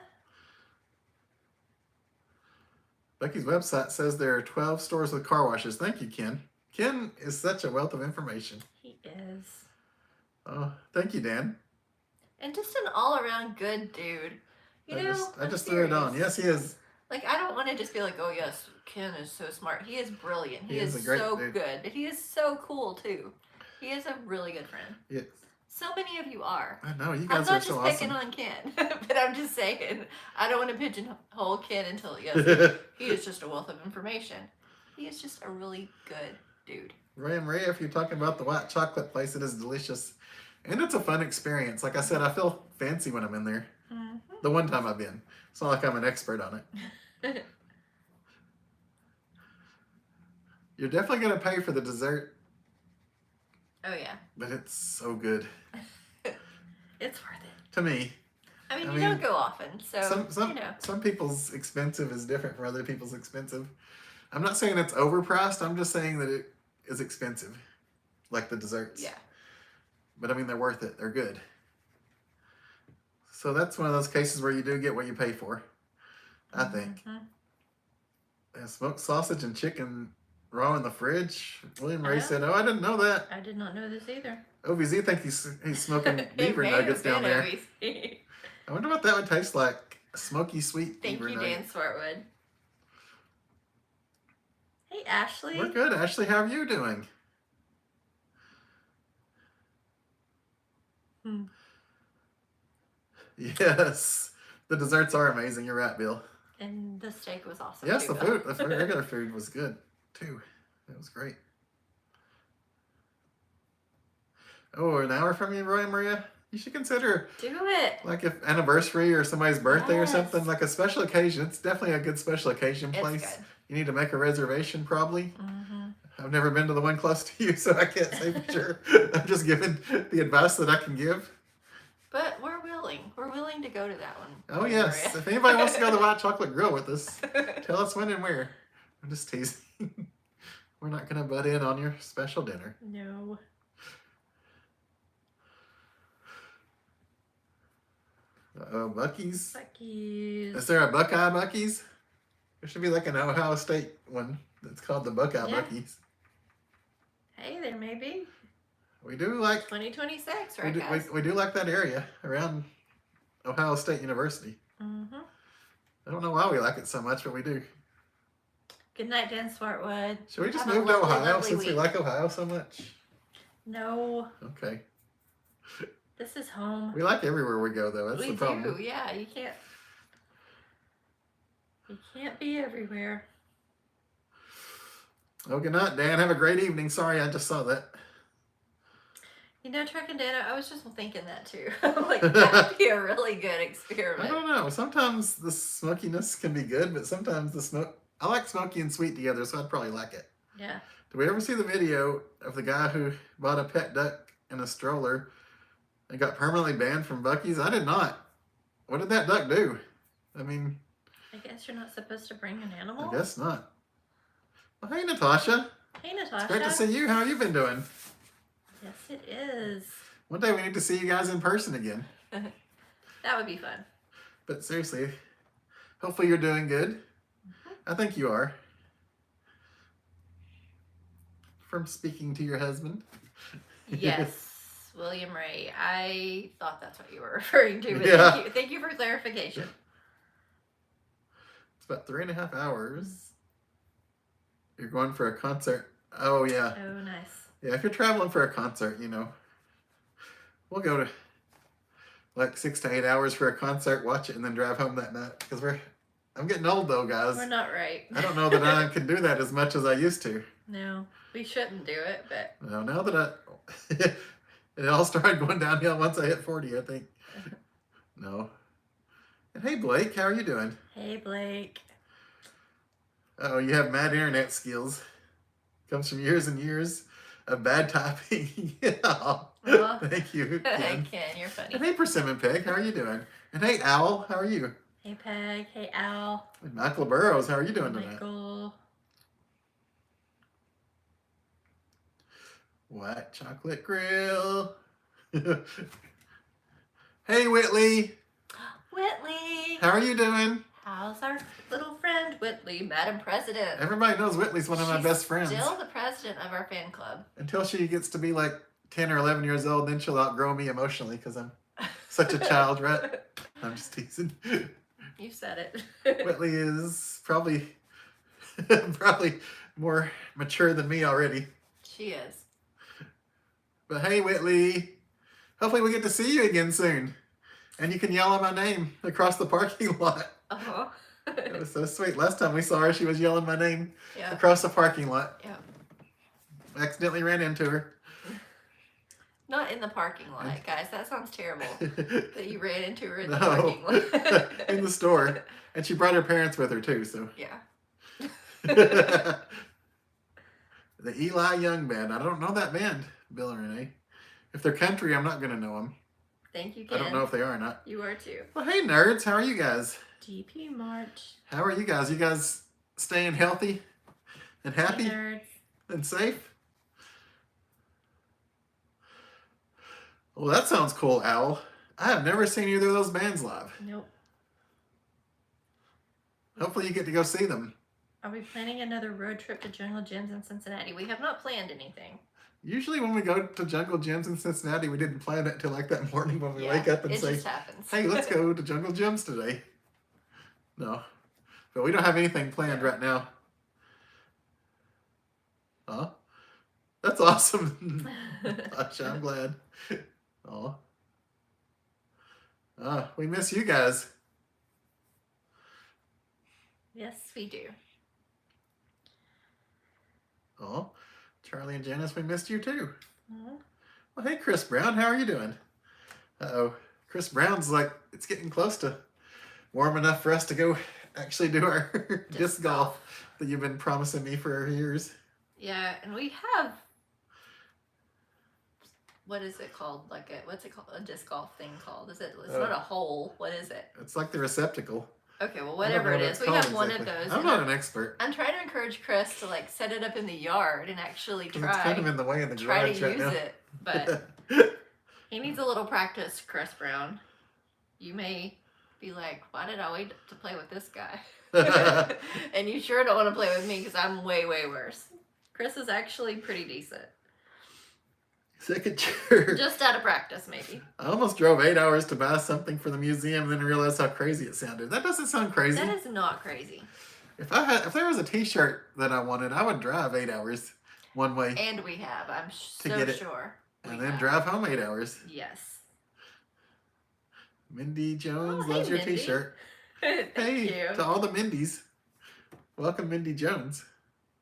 Becky's website says there are 12 stores with car washes. Thank you, Ken. Ken is such a wealth of information. He is. Oh, thank you, Dan. And just an all-around good dude. I just threw it on. Yes, he is. Like, I don't want to just be like, oh, yes, Ken is so smart. He is brilliant. He is a great so dude. good. But he is so cool, too. He is a really good friend. Yes. So many of you are. I know. You guys are so awesome. I'm not just picking on Ken. But I'm just saying, I don't want to pigeonhole Ken until, yes, he is just a wealth of information. He is just a really good dude. Ray and Maria, if you're talking about the white chocolate place, it is delicious. And it's a fun experience. Like I said, I feel fancy when I'm in there. Mm-hmm. The one time I've been. It's not like I'm an expert on it. You're definitely going to pay for the dessert. Oh, yeah. But it's so good. It's worth it. To me. I mean, you don't go often, so, Some people's expensive is different from other people's expensive. I'm not saying it's overpriced. I'm just saying that it is expensive. Like the desserts. Yeah. But, I mean, they're worth it. They're good. So that's one of those cases where you do get what you pay for, I think. Mm-hmm. Smoked sausage and chicken raw in the fridge. William Ray said, oh, I didn't know that. I did not know this either. OVZ think he's smoking beaver nuggets down there. I wonder what that would taste like. Smoky sweet beaver nugget. Thank you, Dan Swartwood. Hey, Ashley. We're good. Ashley, how are you doing? Yes. The desserts are amazing. You're right, Bill. And the steak was awesome. Yes, too, the regular food was good, too. It was great. Oh, an hour from you, Roy and Maria? You should consider... Do it! Like if anniversary or somebody's birthday or something, like a special occasion. It's definitely a good special occasion place. It's good. You need to make a reservation, probably. Mm-hmm. I've never been to the one close to you, so I can't say for sure. I'm just giving the advice that I can give. But we're willing. We're willing to go to that one. Oh, yes. Maria. If anybody wants to go to the White Chocolate Grill with us, tell us when and where. I'm just teasing. We're not going to butt in on your special dinner. No. Buc-ee's. Buc-ee's. Is there a Buckeye Buc-ee's? There should be like an Ohio State one that's called the Buckeye Buc-ee's. Hey, there may be. We do like 2026, right, guys? We do like that area around Ohio State University. Mm-hmm. I don't know why we like it so much, but we do. Good night, Dan Swartwood. Should we just move to Ohio since we like Ohio so much? No. Okay. This is home. We like everywhere we go, though. That's the problem. We do, yeah. You can't be everywhere. Oh, good night, Dan. Have a great evening. Sorry, I just saw that. You know, Truck and Dana, I was just thinking that too. Like, that would be a really good experiment. I don't know. Sometimes the smokiness can be good, but sometimes the smoke... I like smoky and sweet together, so I'd probably like it. Yeah. Did we ever see the video of the guy who bought a pet duck in a stroller and got permanently banned from Buc-ee's? I did not. What did that duck do? I mean... I guess you're not supposed to bring an animal? I guess not. Well, hey, Natasha. Hey, Natasha. It's great to see you. How have you been doing? Yes, it is. One day we need to see you guys in person again. That would be fun. But seriously, hopefully you're doing good. Mm-hmm. I think you are. From speaking to your husband. Yes, William Ray. I thought that's what you were referring to. But yeah. Thank you for clarification. It's about 3.5 hours. You're going for a concert. Oh, yeah. Oh, nice. Yeah, if you're traveling for a concert, you know, we'll go to like 6 to 8 hours for a concert, watch it, and then drive home that night. Because I'm getting old though, guys. We're not right. I don't know that I can do that as much as I used to. No, we shouldn't do it, but... No, now that it all started going downhill once I hit 40, I think. No. And hey, Blake, how are you doing? Hey, Blake. Oh, you have mad internet skills. Comes from years and years of bad typing. Yeah. Well, thank you, Ken. Ken, you're funny. And hey, Persimmon Peg, how are you doing? And hey, Owl, how are you? Hey, Peg. Hey, Owl. And Michael Burrows, how are you doing tonight? Michael. White Chocolate Grill. Hey, Whitley. Whitley. How are you doing? How's our little friend Whitley, Madam President? Everybody knows Whitley's one of my best friends. Still the president of our fan club. Until she gets to be like 10 or 11 years old, then she'll outgrow me emotionally because I'm such a child, right? I'm just teasing. You said it. Whitley is probably more mature than me already. She is. But hey, Whitley, hopefully we get to see you again soon. And you can yell out my name across the parking lot. Oh. It was so sweet. Last time we saw her, she was yelling my name Yeah. across the parking lot. Yeah. Accidentally ran into her. Not in the parking lot, guys. That sounds terrible. That you ran into her in the No. parking lot. In the store. And she brought her parents with her too, so. Yeah. The Eli Young Band. I don't know that band, Bill and Renee. If they're country, I'm not going to know them. Thank you, Ken. I don't know if they are or not. You are too. Well, hey, nerds. How are you guys? GP March. How are you guys? You guys staying healthy and happy Nerds. and safe? Well, that sounds cool, Owl. I have never seen either of those bands live. Nope. Hopefully you get to go see them. Are we planning another road trip to Jungle Gyms in Cincinnati? We have not planned anything. Usually when we go to Jungle Gyms in Cincinnati, we didn't plan it until like that morning when we wake up and it say, just happens. hey, let's go to Jungle Gyms today. No. But we don't have anything planned right now. Huh? That's awesome. Gosh, I'm glad. Oh. We miss you guys. Yes, we do. Oh, Charlie and Janice, we missed you too. Aw. Well, hey, Chris Brown, how are you doing? Uh-oh. Chris Brown's like, it's getting close to warm enough for us to go actually do our disc golf that you've been promising me for years. Yeah, and we have, what is it called? What's it called? A disc golf thing called? It's not a hole. What is it? It's like the receptacle. Okay, well, whatever it is, we have one of those. I'm not an expert. I'm trying to encourage Chris to like set it up in the yard and actually It's kind of in the way in the garage to right use now. it, but he needs a little practice, Chris Brown. You may be like, why did I wait to play with this guy? And you sure don't want to play with me because I'm way, way worse. Chris is actually pretty decent. Second chair. Just out of practice, maybe. I almost drove 8 hours to buy something for the museum, then realized how crazy it sounded. That doesn't sound crazy. That is not crazy. If there was a T-shirt that I wanted, I would drive 8 hours one way. And we have, I'm so get it. sure. And then drive home 8 hours. Yes. Mindy Jones Oh, hey, loves your Mindy. T-shirt. Thank Hey, you. to all the Mindys. Welcome, Mindy Jones.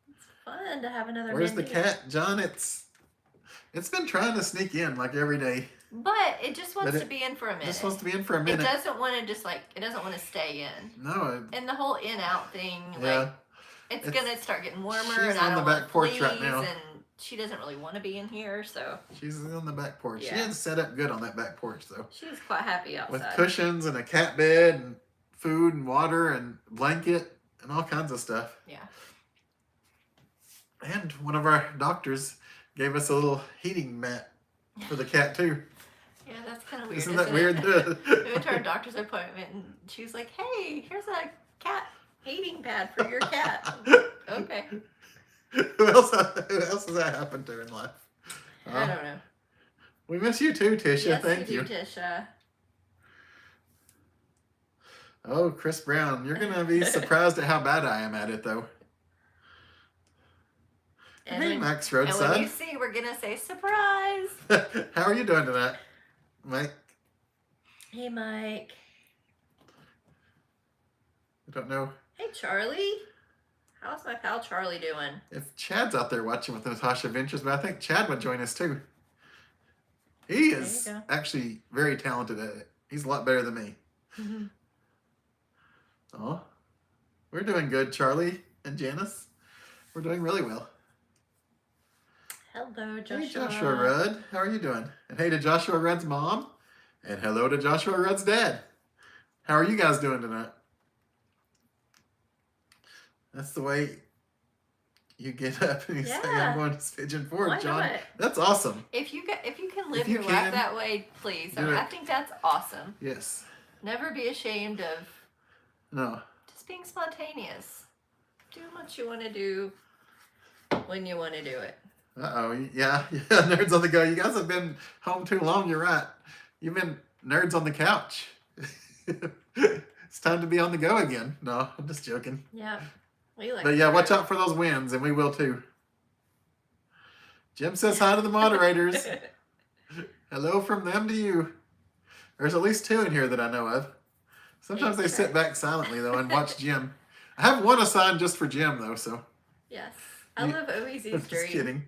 It's fun to have another Where's Mindy. the cat? John, it's been trying to sneak in like every day. But it just wants But to be in for a minute. It just wants to be in for a It minute. doesn't want to it doesn't want to stay in. No. And the whole in-out thing, Yeah. like, it's going to start getting warmer. She's and I on the don't back want porch right fleas, now. And she doesn't really want to be in here, so. She's on the back porch. She Yeah. didn't set up good on that back porch, though. She's quite happy outside. With cushions and a cat bed and food and water and blanket and all kinds of stuff. Yeah. And one of our doctors gave us a little heating mat for the cat, too. Yeah, that's kind of weird. Isn't that it? weird? We went to our doctor's appointment, and she was like, hey, here's a cat heating pad for your cat. Okay. Who else has that happened to in life? I don't know. We miss you too, Tisha. Yes, Thank we you. do, Tisha. Oh, Chris Brown. You're going to be surprised at how bad I am at it, though. And Hey, when, Max and when Roadside. you see, we're going to say, surprise. How are you doing tonight, Mike? Hey, Mike. I don't know Hey, Charlie. How's my pal Charlie doing? if Chad's out there watching with Natasha Ventures, but I think Chad would join us too. He is There you go. actually very talented at it. He's a lot better than me. Oh, we're doing good, Charlie and Janice. We're doing really well. Hello, Joshua. Hey, Joshua Rudd. How are you doing? And hey to Joshua Rudd's mom. And hello to Joshua Rudd's dad. How are you guys doing tonight? That's the way you get up and you say, Yeah. I'm going to Pigeon Forge, Why John. not? That's awesome. If you can live If you your can, life that way, please. do I it. think that's awesome. Yes. Never be ashamed of No. being spontaneous. Do what you want to do when you want to do it. Yeah, nerds on the go. You guys have been home too long. You're right. You've been nerds on the couch. It's time to be on the go again. No, I'm just joking. Yeah, we like. But yeah, watch out for those winds, and we will too. Jim says hi to the moderators. Hello from them to you. There's at least 2 in here that I know of. Sometimes they sit back silently though and watch Jim. I have one assigned just for Jim though, so. Yes, I love OEZ's dream. Just kidding.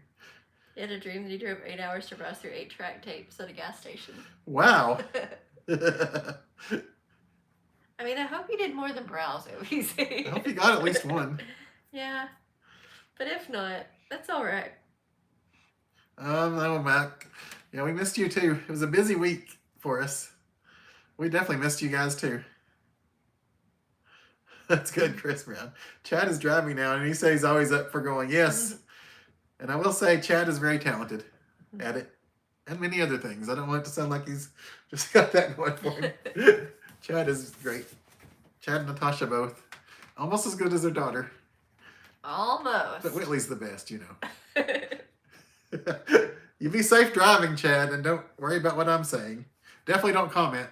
He had a dream that he drove 8 hours to browse through 8-track tapes at a gas station. Wow. I mean, I hope he did more than browse OEZ. I hope you got at least one. Yeah, but if not, that's all right. No, Mac. Yeah, we missed you too. It was a busy week for us. We definitely missed you guys too. That's good, Chris Brown. Chad is driving now, and he says he's always up for going. Yes. And I will say Chad is very talented at it. And many other things. I don't want it to sound like he's just got that going for him. Chad is great. Chad and Natasha both. Almost as good as their daughter. Almost. But Whitley's the best, you know. You be safe driving, Chad, and don't worry about what I'm saying. Definitely don't comment.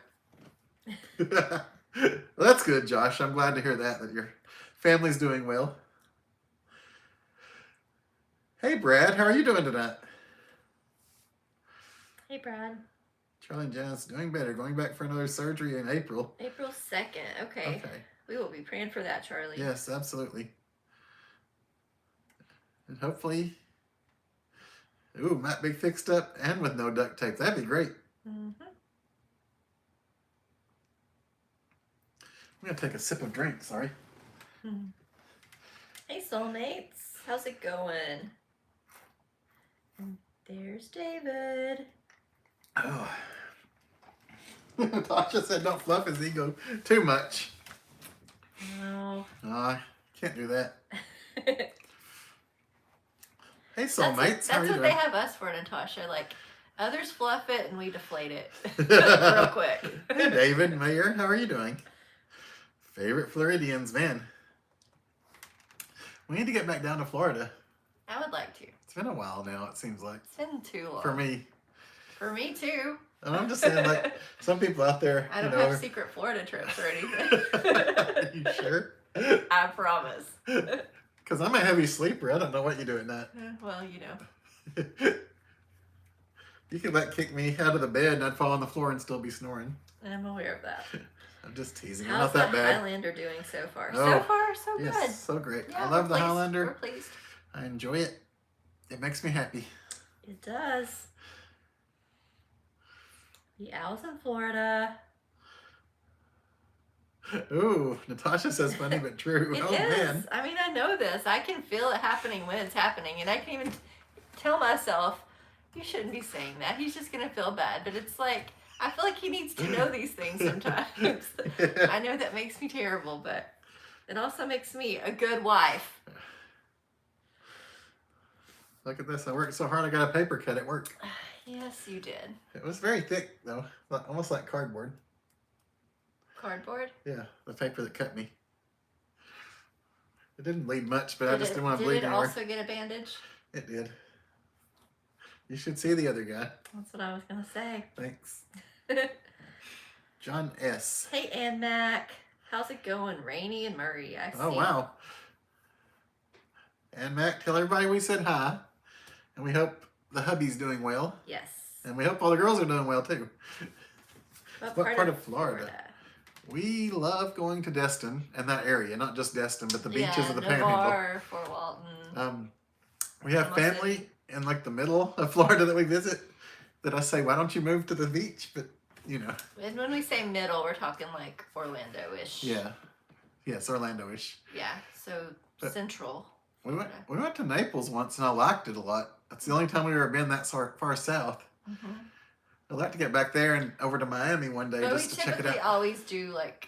Well, that's good, Josh. I'm glad to hear that your family's doing well. Hey, Brad. How are you doing tonight? Hey, Brad. Charlie and Janice doing better. Going back for another surgery in April. April 2nd. Okay. We will be praying for that, Charlie. Yes, absolutely. And hopefully... Ooh, might be fixed up and with no duct tape. That'd be great. Mm-hmm. I'm going to take a sip of drink, sorry. Mm-hmm. Hey, soulmates. How's it going? And there's David. Oh. Tasha said don't fluff his ego too much. No. No, can't do that. Hey, soulmates. That's what they have us for, Natasha. Like, others fluff it and we deflate it real quick. Hey, David, Mayor, how are you doing? Favorite Floridians, man. We need to get back down to Florida. I would like to. It's been a while now, it seems like. It's been too long. For me. For me, too. And I'm just saying, like, some people out there, I don't have secret Florida trips or anything. Are you sure? I promise. Because I'm a heavy sleeper. I don't know what you do at night. Well, you know. You could, like, kick me out of the bed and I'd fall on the floor and still be snoring. I'm aware of that. I'm just teasing. How's Not that the bad. Highlander doing so far? Oh, So far, so good. Yes, so great. Yeah, I love the pleased. Highlander. We're pleased. I enjoy it. It makes me happy. It does. The owls in Florida. Ooh, Natasha says funny but true. It Oh, is. man. I mean, I know this. I can feel it happening when it's happening. And I can even tell myself, you shouldn't be saying that. He's just going to feel bad. But it's like, I feel like he needs to know these things sometimes. I know that makes me terrible, but it also makes me a good wife. Look at this. I worked so hard I got a paper cut at work. Yes, you did. It was very thick, though. Almost like cardboard. Cardboard? Yeah, the paper that cut me. It didn't bleed much, but I just didn't want to bleed Did it anywhere. also get a bandage? It did. You should see the other guy. That's what I was going to say. Thanks. John S. Hey, Ann Mac. How's it going? Rainy and Murray, I see. Oh, wow. And Mac, tell everybody we said hi. And we hope the hubby's doing well. Yes. And we hope all the girls are doing well, too. What part of Florida? We love going to Destin and that area. Not just Destin, but the beaches of the Panhandle. Navarre, Fort Walton. We have family in like the middle of Florida that we visit that I say, why don't you move to the beach? But, you know. And when we say middle, we're talking like Orlando-ish. Yeah. Yes, Orlando-ish. Yeah, so central. We went to Naples once and I liked it a lot. That's the only time we've ever been that far south. Mm-hmm. I'd like to get back there and over to Miami one day But just to check it we typically out. always do like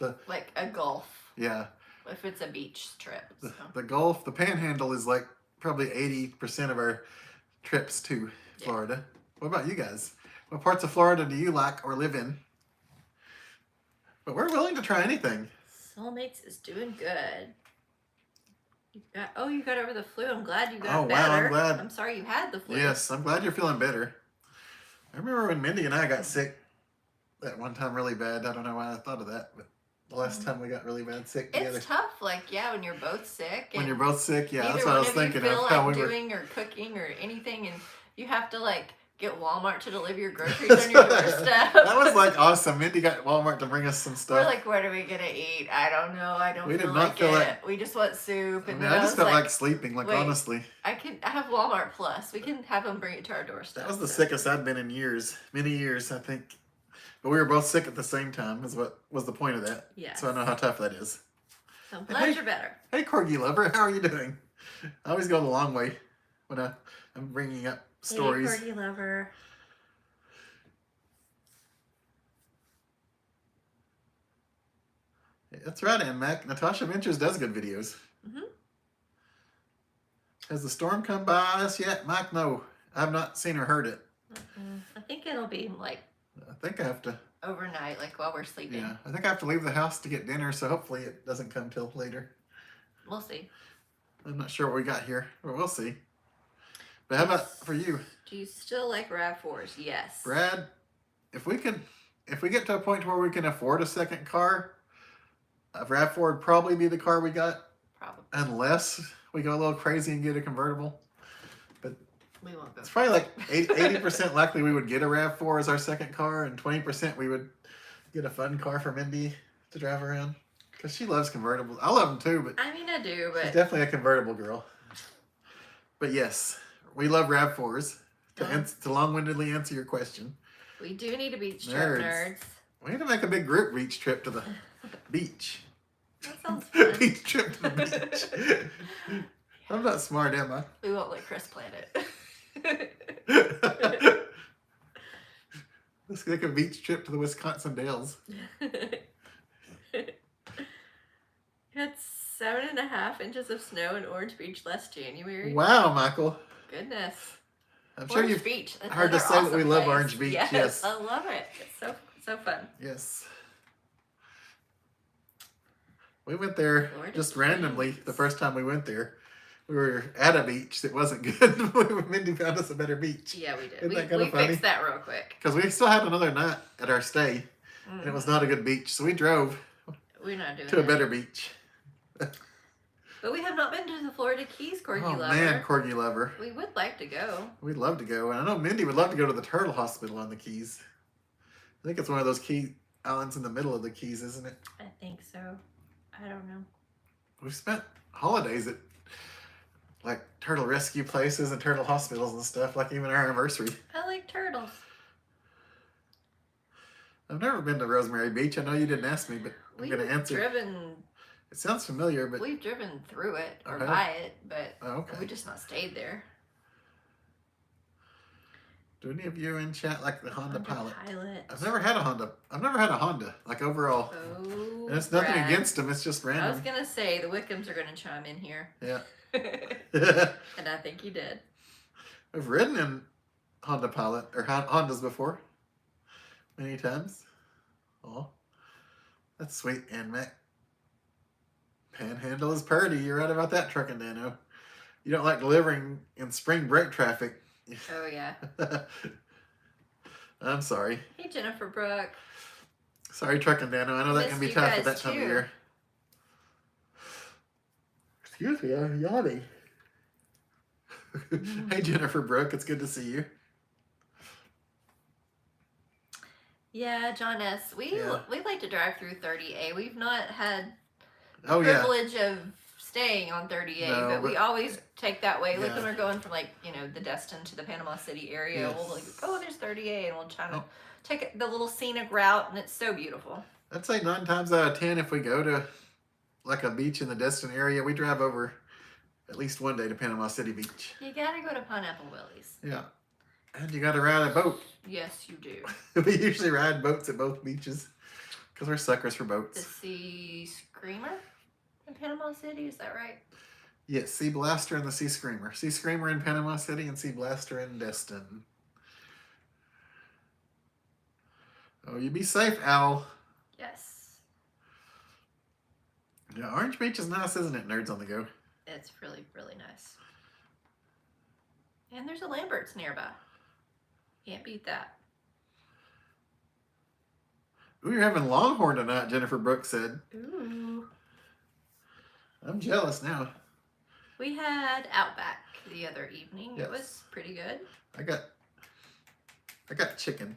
a Gulf. Yeah. If it's a beach trip. So. The Gulf, the Panhandle is like probably 80% of our trips to Florida. Yeah. What about you guys? What parts of Florida do you like or live in? But we're willing to try anything. Soulmates is doing good. You got over the flu. I'm glad you got Oh, wow, better. I'm glad. I'm sorry you had the flu. Yes, I'm glad you're feeling better. I remember when Mindy and I got sick that one time really bad. I don't know why I thought of that, but the last time we got really bad sick together. It's tough, like, when you're both sick. When you're both sick, yeah, that's neither what I one was of you thinking feel of. like How we doing were. or cooking or anything, and you have to, like, get Walmart to deliver your groceries on your doorstep. That was, like, awesome. Mindy got Walmart to bring us some stuff. We're like, what are we gonna eat? I don't know. I don't We did feel not like feel it. like- We just want soup. And I then just felt like sleeping, like, wait, honestly. I have Walmart Plus. We can have them bring it to our doorstep. That was the sickest I'd been in years. Many years, I think. But we were both sick at the same time, is what was the point of that. Yes. So I know how tough that is. So I'm glad you're better. Hey, Corgi Lover, how are you doing? I always go the long way when I'm bringing up stories. Hey, Corgi Lover. That's right, Ann Mac. Natasha Ventures does good videos. Mm-hmm. Has the storm come by us yet? Mike, no. I've not seen or heard it. I think it'll be, like, I think I have to. overnight, like, while we're sleeping. Yeah, I think I have to leave the house to get dinner, so hopefully it doesn't come till later. We'll see. I'm not sure what we got here, but we'll see. But how about for you? Do you still like RAV4s? Yes. Brad, if we get to a point where we can afford a second car, a RAV4 would probably be the car we got. Probably. Unless we go a little crazy and get a convertible. But we won't go. It's probably like 80% likely we would get a RAV4 as our second car, and 20% we would get a fun car for Mindy to drive around. Because she loves convertibles. I love them too, but I mean, I do, but she's definitely a convertible girl. But yes, we love RAV4s. To long-windedly answer your question, we do need a beach trip, nerds. We need to make a big group beach trip to the beach. That sounds fun. Beach trip to the beach. I'm not smart, am I? We won't let Chris plan it. Let's take a beach trip to the Wisconsin Dells. Had 7.5 inches of snow in Orange Beach last January. Wow, Michael. Goodness. I'm sure Orange you've Beach. That's heard to say awesome that we love place. Orange Beach. Yes. I love it. It's so fun. Yes. We went there just randomly the first time we went there. We were at a beach that wasn't good. Mindy found us a better beach. Yeah, we did. Isn't that We kinda funny? fixed that real quick. Because we still had another night at our stay, and it was not a good beach. So we drove We're not doing to a better beach. But we have not been to the Florida Keys, Corgi Lover. Oh, man, Corgi Lover. We would like to go. We'd love to go. And I know Mindy would love to go to the Turtle Hospital on the Keys. I think it's one of those key islands in the middle of the Keys, isn't it? I think so. I don't know. We've spent holidays at like turtle rescue places and turtle hospitals and stuff, like even our anniversary. I like turtles. I've never been to Rosemary Beach. I know you didn't ask me, but I'm going to answer. It sounds familiar, but We've driven through it or Okay. by it, but okay. we just not stayed there. Do any of you in chat like the Honda Pilot? Pilot. I've never had a Honda. I've never had a Honda, like overall. Oh, And it's nothing Brad. against them. It's just I was random. gonna say the Wickhams are gonna chime in here. Yeah. And I think you did. I've ridden in Honda Pilot or Hondas before, many times. Oh, that's sweet, Ann Mac. Panhandle is purdy. You're right about that, Truckin' Dano. You don't like delivering in spring break traffic. Oh yeah. I'm sorry. Hey Jennifer Brooke. Sorry, Truckin' Dano. I know that Missed can be you tough at guys that time of too. year. Excuse me, I'm yawning. Hey Jennifer Brooke, it's good to see you. Yeah, John S. We like to drive through 30A. We've not had the Oh yeah. privilege of staying on 30A, No, but we but- always take that way. Like Yeah. when we're going from like, the Destin to the Panama City area, Yes. we'll like, oh, there's 30A, and we'll try to Oh. take the little scenic route, and it's so beautiful. I'd say 9 times out of 10, if we go to like a beach in the Destin area, we drive over at least one day to Panama City Beach. You gotta go to Pineapple Willie's. Yeah. And you got to ride a boat. Yes, you do. We usually ride boats at both beaches because we're suckers for The boats. Sea Screamer in Panama City, is that right? Yes, Sea Blaster and the Sea Screamer. Sea Screamer in Panama City and Sea Blaster in Destin. Oh, you be safe, Owl. Yes. Yeah, Orange Beach is nice, isn't it? Nerds on the go. It's really, really nice. And there's a Lambert's nearby. Can't beat that. Ooh, you're having Longhorn tonight, Jennifer Brooks said. Ooh. I'm jealous now. We had Outback the other evening. Yes. It was pretty good. I got chicken.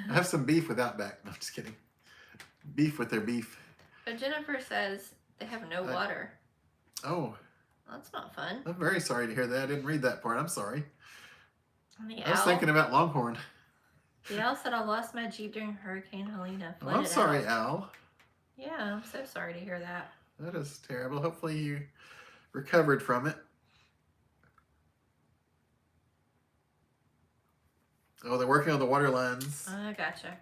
I have some beef with Outback. No, I'm just kidding. Beef with their beef. But Jennifer says they have no water. Oh. That's not fun. I'm very sorry to hear that. I didn't read that part. I'm sorry. And I was thinking about Longhorn. The owl said I lost my Jeep during Hurricane Helena. Oh, I'm sorry, Al. Yeah, I'm so sorry to hear that. That is terrible. Hopefully you recovered from it. Oh, they're working on the water lines. I gotcha.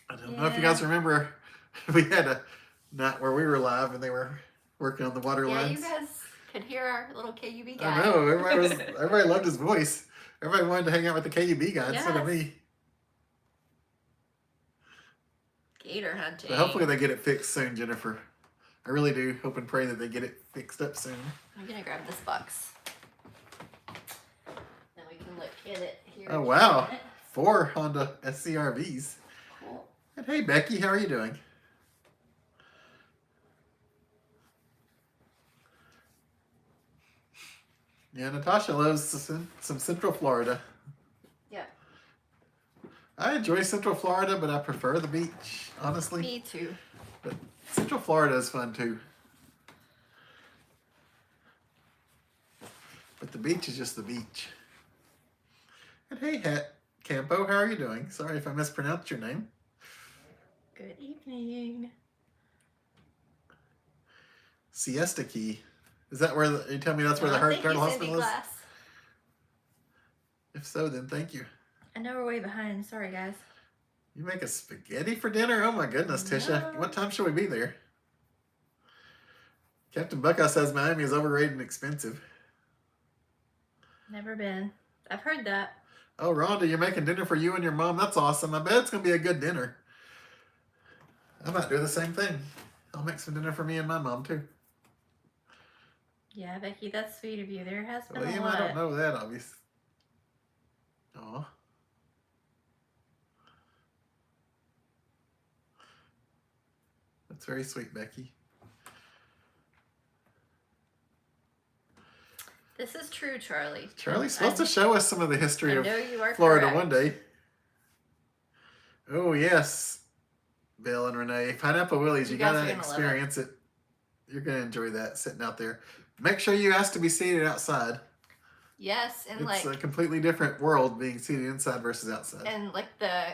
I don't know if you guys remember, we had a night where we were live and they were working on the water lines. Yeah, you guys could hear our little KUB guy. I know. Everybody loved his voice. Everybody wanted to hang out with the KUB guy instead of me. Gator hunting. But hopefully they get it fixed soon, Jennifer. I really do hope and pray that they get it fixed up soon. I'm going to grab this box. Then we can look in it here. Oh, wow. 4 Honda SCRVs. Cool. And hey, Becky, how are you doing? Yeah, Natasha loves some Central Florida. Yeah. I enjoy Central Florida, but I prefer the beach, honestly. Me too. But Central Florida is fun too. But the beach is just the beach. And hey, Hat Campo, how are you doing? Sorry if I mispronounced your name. Good evening. Siesta Key. Is that where you tell me that's where the Turtle Hospital is? If so, then thank you. I know we're way behind. Sorry, guys. You make a spaghetti for dinner? Oh my goodness, Tisha. No. What time should we be there? Captain Buckeye says Miami is overrated and expensive. Never been. I've heard that. Oh, Rhonda, you're making dinner for you and your mom. That's awesome. I bet it's going to be a good dinner. I might do the same thing. I'll make some dinner for me and my mom, too. Yeah, Becky, that's sweet of you. There has been William, a lot. I don't know that, obviously. Aw. That's very sweet, Becky. This is true, Charlie. Charlie's supposed to show us some of the history of you are Florida correct. one day. Oh, yes. Bill and Renee. Pineapple Willie's, you guys are gotta gonna love experience it. You're gonna enjoy that, sitting out there. Make sure you ask to be seated outside. Yes, and It's like a completely different world being seated inside versus outside. and like the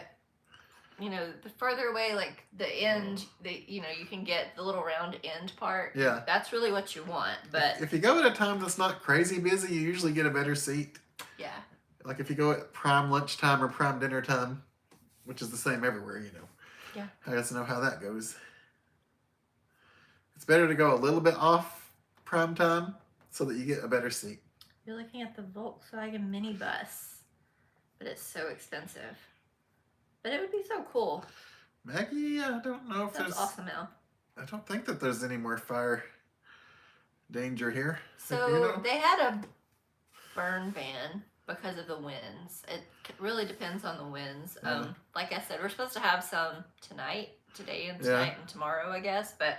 further away, like the end, you can get the little round end part. Yeah. That's really what you want. But if you go at a time that's not crazy busy, you usually get a better seat. yeah. Like if you go at prime lunchtime or prime dinner time, which is the same everywhere, Yeah. I guess know how that goes. It's better to go a little bit off prime time so that you get a better seat. You're looking at the Volkswagen minibus, but it's so expensive. But it would be so cool. Maggie, I don't know if That's there's... awesome, Al. I don't think that there's any more fire danger here. So they had a burn ban because of the winds. It really depends on the winds. Yeah. Like I said, we're supposed to have some today and and tomorrow, I guess. But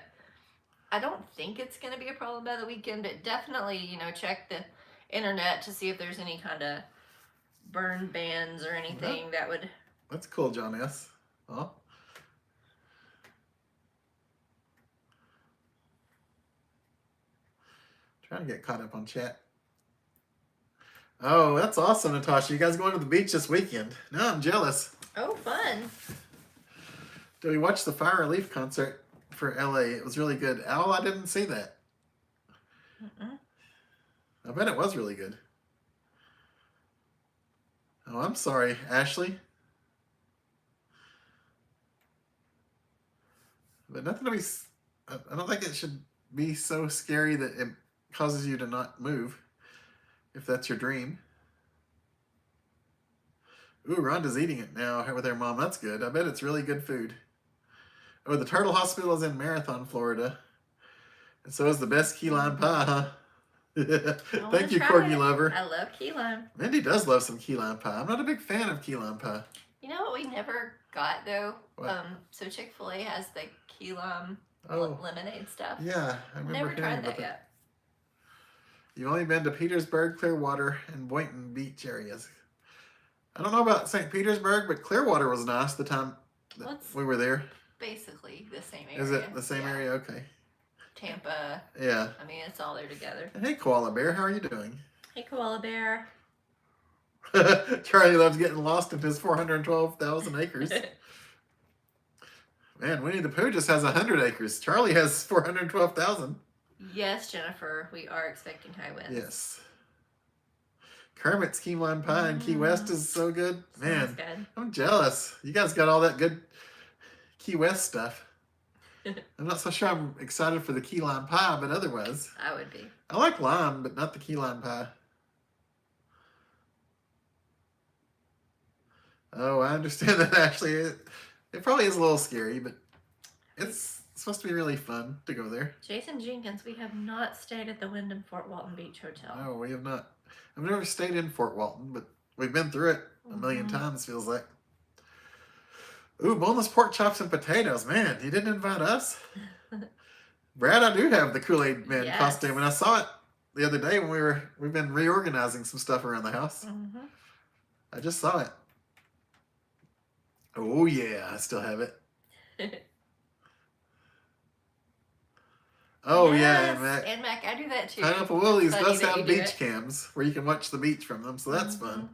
I don't think it's going to be a problem by the weekend. But definitely, check the internet to see if there's any kind of burn bans or anything that would... That's cool, John S. Oh. Trying to get caught up on chat. Oh, that's awesome, Natasha. You guys going to the beach this weekend? No, I'm jealous. Oh, fun. Did we watch the Fire Relief concert for LA? It was really good. Al, I didn't see that. I bet it was really good. Oh, I'm sorry, Ashley. But nothing to be... I don't think it should be so scary that it causes you to not move, if that's your dream. Ooh, Rhonda's eating it now with her mom. That's good. I bet it's really good food. Oh, the Turtle Hospital is in Marathon, Florida. And so is the best key lime pie, huh? I want Thank to you, try Corgi it. Lover. I love key lime. Mindy does love some key lime pie. I'm not a big fan of key lime pie. You know what we never got though? What? So Chick-fil-A has the key lime Oh, lemonade stuff. yeah, I remember Never hearing tried about that that. yet. You've only been to Petersburg, Clearwater, and Boynton Beach areas. I don't know about St. Petersburg, but Clearwater was nice the time that we were there. Basically the same area. Is it the same area? Okay. Tampa. Yeah. I mean, it's all there together. And hey, Koala Bear, how are you doing? Hey, Koala Bear. Charlie loves getting lost in his 412,000 acres. Man, Winnie the Pooh just has 100 acres. Charlie has 412,000. Yes, Jennifer, we are expecting high winds. Yes. Kermit's key lime pie in Key West is so good. Man, good. I'm jealous. You guys got all that good Key West stuff. I'm not so sure I'm excited for the key lime pie, but otherwise. I would be. I like lime, but not the key lime pie. Oh, I understand that actually. It probably is a little scary, but it's supposed to be really fun to go there. Jason Jenkins, we have not stayed at the Wyndham Fort Walton Beach Hotel. No, we have not. I've never stayed in Fort Walton, but we've been through it a million times, feels like. Ooh, boneless pork chops and potatoes. Man, you didn't invite us? Brad, I do have the Kool-Aid Man costume, and I saw it the other day when we've been reorganizing some stuff around the house. I just saw it. Oh yeah, I still have it. Oh yeah, and Mac, I do that too. Pineapple Willie's does have beach cams where you can watch the beach from them, so that's fun.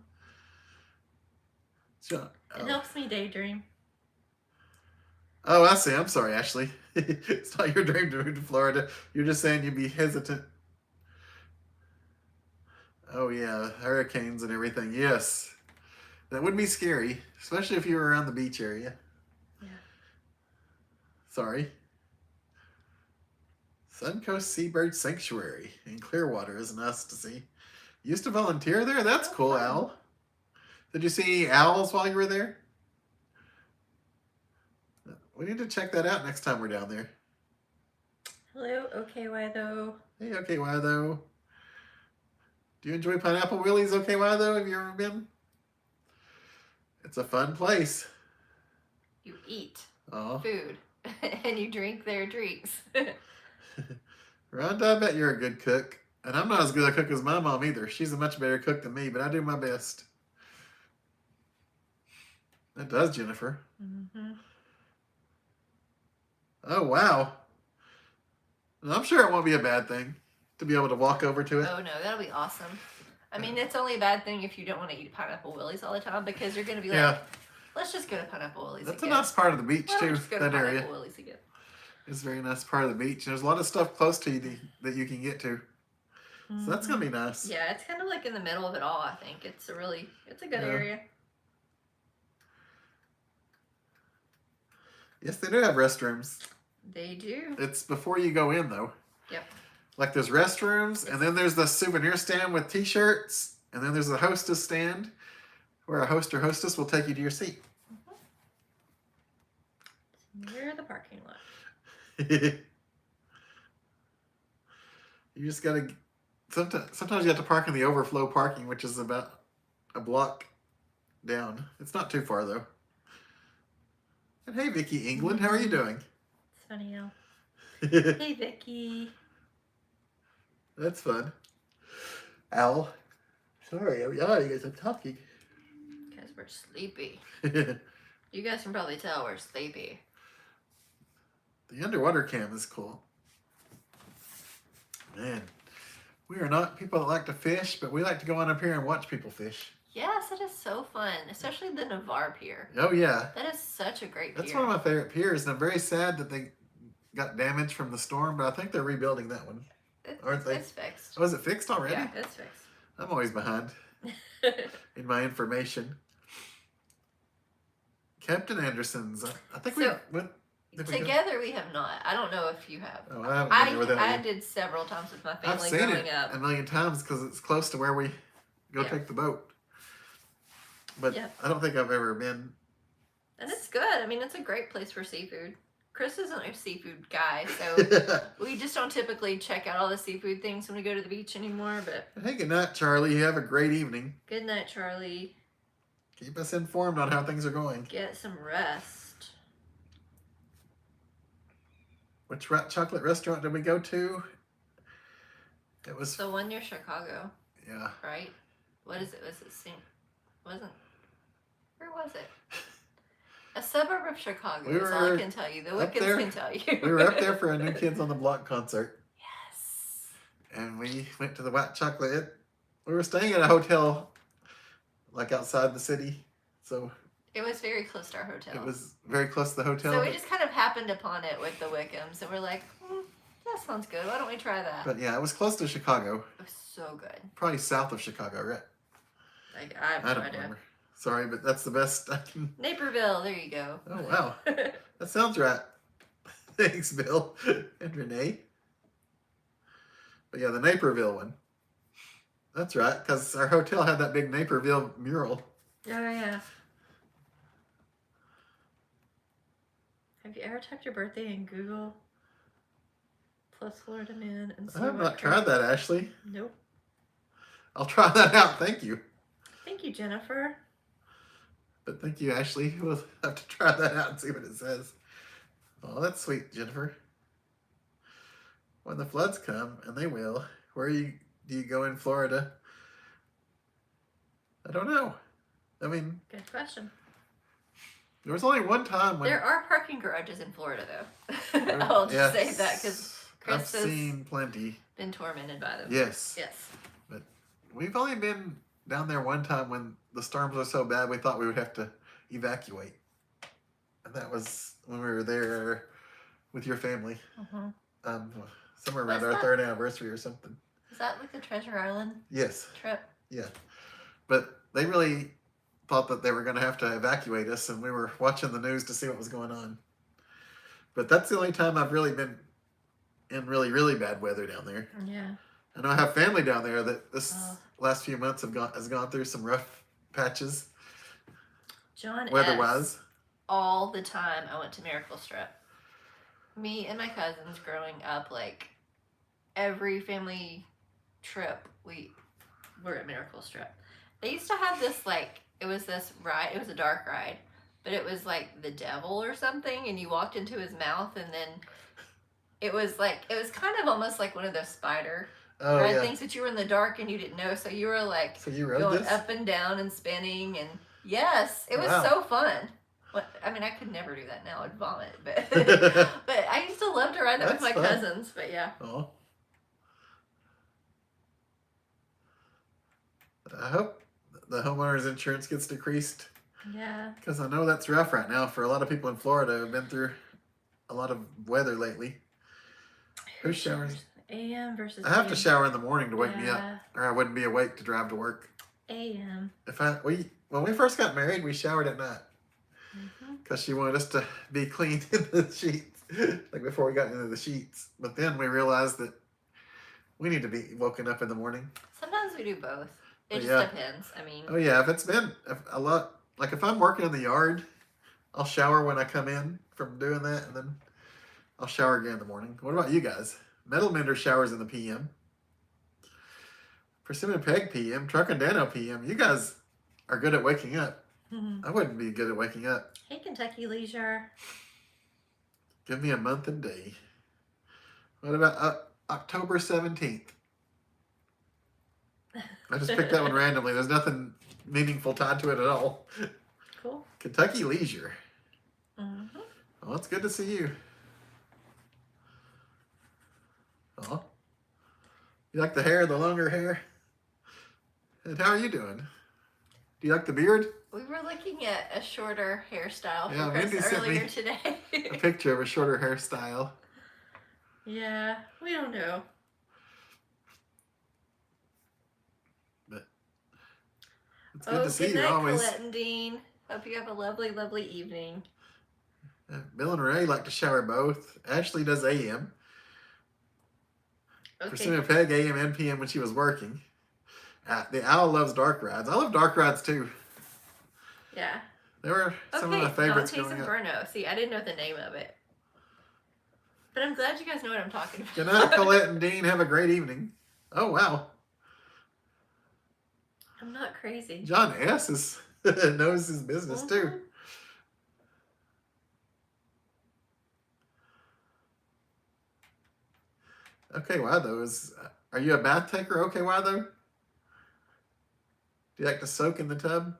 Sure. It helps me daydream. Oh, I see. I'm sorry, Ashley. It's not your dream to move to Florida. You're just saying you'd be hesitant. Oh yeah, hurricanes and everything. Yes, that would be scary, especially if you were around the beach area. Yeah. Sorry. Suncoast Seabird Sanctuary in Clearwater is nice to see. You used to volunteer there? That's cool, fun. Al. Did you see owls while you were there? We need to check that out next time we're down there. Hello, OKY though. Hey, OKY though. Do you enjoy Pineapple Willie's OKY though? Have you ever been? It's a fun place. You eat food and you drink their drinks. Rhonda, I bet you're a good cook. And I'm not as good a cook as my mom either. She's a much better cook than me, but I do my best. That does, Jennifer. Oh, wow. I'm sure it won't be a bad thing to be able to walk over to it. Oh, no, that'll be awesome. I mean, it's only a bad thing if you don't want to eat Pineapple Willie's all the time because you're going to be like, let's just go to Pineapple Willie's That's again. a nice part of the beach, too, Just go that to area. Pineapple Willie's again. It's a very nice part of the beach. There's a lot of stuff close to you that you can get to. So that's going to be nice. Yeah, it's kind of like in the middle of it all, I think. It's a good area. Yes, they do have restrooms. They do. It's before you go in, though. Yep. Like there's restrooms, and then there's the souvenir stand with t-shirts, and then there's the hostess stand where a host or hostess will take you to your seat. Near the parking lot. You just got to... Sometimes you have to park in the overflow parking, which is about a block down. It's not too far, though. And hey, Vicky England, how are you doing? It's funny, Al. Hey, Vicky. That's fun. Al. Sorry, you guys are talking. Because we're sleepy. You guys can probably tell we're sleepy. The underwater cam is cool. Man, we are not people that like to fish, but we like to go on up here and watch people fish. Yes, it is so fun, especially the Navarre Pier. Oh, yeah. That is such a great pier. That's one of my favorite piers, and I'm very sad that they got damaged from the storm, but I think they're rebuilding that one. Aren't they? It's fixed. Oh, is it fixed already? Yeah, it's fixed. I'm always behind in my information. Captain Anderson's. I think we went... Together we have not. I don't know if you have. Oh, I haven't been there without you. I did several times with my family I've seen growing it up. a million times because it's close to where we go take the boat. But I don't think I've ever been. And it's good. I mean, it's a great place for seafood. Chris isn't a seafood guy, so we just don't typically check out all the seafood things when we go to the beach anymore. But hey, good night, Charlie. You have a great evening. good night, Charlie. Keep us informed on how things are going. Get some rest. Which chocolate restaurant did we go to? It was The one near Chicago, yeah. right? What is it? Was it St. Wasn't. Where was it? A suburb of Chicago is all I can tell you. The Wiccans can tell you. We were up there for a New Kids on the Block concert. Yes. And we went to the white chocolate. We were staying at a hotel, like outside the city. So it was very close to our hotel. It was very close to the hotel. So we just kind of happened upon it with the Wiccans. And we're like, that sounds good. Why don't we try that? But yeah, it was close to Chicago. It was so good. Probably south of Chicago, right? Like, I don't remember. Sorry, but that's the best I can. Naperville, there you go. Oh, wow. That sounds right. Thanks, Bill and Renee. But yeah, the Naperville one. That's right, because our hotel had that big Naperville mural. Oh, yeah. Have you ever typed your birthday in Google? Plus Florida man and I have not tried that, Ashley. Nope. I'll try that out. Thank you. Thank you, Jennifer. But thank you, Ashley. We'll have to try that out and see what it says. Oh, that's sweet, Jennifer. When the floods come, and they will, do you go in Florida? I don't know. I mean... Good question. There was only one time when... There are parking garages in Florida, though. I'll just say that, because Chris I've seen plenty. Been tormented by them. Yes. Yes. But we've only been down there one time when the storms were so bad we thought we would have to evacuate. And that was when we were there with your family. Mm-hmm. Somewhere around our 3rd anniversary or something. Is that like the Treasure Island trip? Yeah. But they really thought that they were going to have to evacuate us, and we were watching the news to see what was going on. But that's the only time I've really been in really, really bad weather down there. Yeah. And I have family down there that this last few months has gone through some rough patches. John weather-wise. All the time I went to Miracle Strip. Me and my cousins growing up, like every family trip we were at Miracle Strip. They used to have this it was this ride, it was a dark ride, but it was like the devil or something, and you walked into his mouth, and then it was kind of almost like one of those spider things that you were in the dark and you didn't know, so you were going up and down and spinning, and yes, it was so fun. I mean, I could never do that now. I'd vomit, but but I used to love to ride that with my cousins. But yeah. Oh. I hope the homeowner's insurance gets decreased. Yeah. Because I know that's rough right now for a lot of people in Florida who've been through a lot of weather lately. Who showers? AM versus. I have to shower in the morning to wake me up, or I wouldn't be awake to drive to work. AM. When we first got married, we showered at night. Because she wanted us to be clean in the sheets, like before we got into the sheets. But then we realized that we need to be woken up in the morning. Sometimes we do both. It just depends. I mean. Oh yeah, if I'm working in the yard, I'll shower when I come in from doing that, and then I'll shower again in the morning. What about you guys? Metal Mender showers in the PM. Persimmon Peg PM. Truck and Dano PM. You guys are good at waking up. I wouldn't be good at waking up. Hey, Kentucky Leisure. Give me a month and day. What about October 17th? I just picked that one randomly. There's nothing meaningful tied to it at all. Cool. Kentucky Leisure. Well, it's good to see you. Oh. You like the hair, the longer hair? And how are you doing? Do you like the beard? We were looking at a shorter hairstyle for Mindy Chris sent earlier me today. a picture of a shorter hairstyle. Yeah, we don't know. But it's good to see you always. Colette and Dean. Hope you have a lovely, lovely evening. Bill and Ray like to shower both. Ashley does AM. Okay. Persimmon Peg AM and PM when she was working. The Owl loves dark rides. I love dark rides too. Yeah. They were some of my favorites Dante's growing up. Inferno. See, I didn't know the name of it. But I'm glad you guys know what I'm talking about. Good night, Colette and Dean. Have a great evening. Oh, wow. I'm not crazy. John S. knows his business, too. Okay, why though? Are you a bath taker? Okay, why though? Do you like to soak in the tub?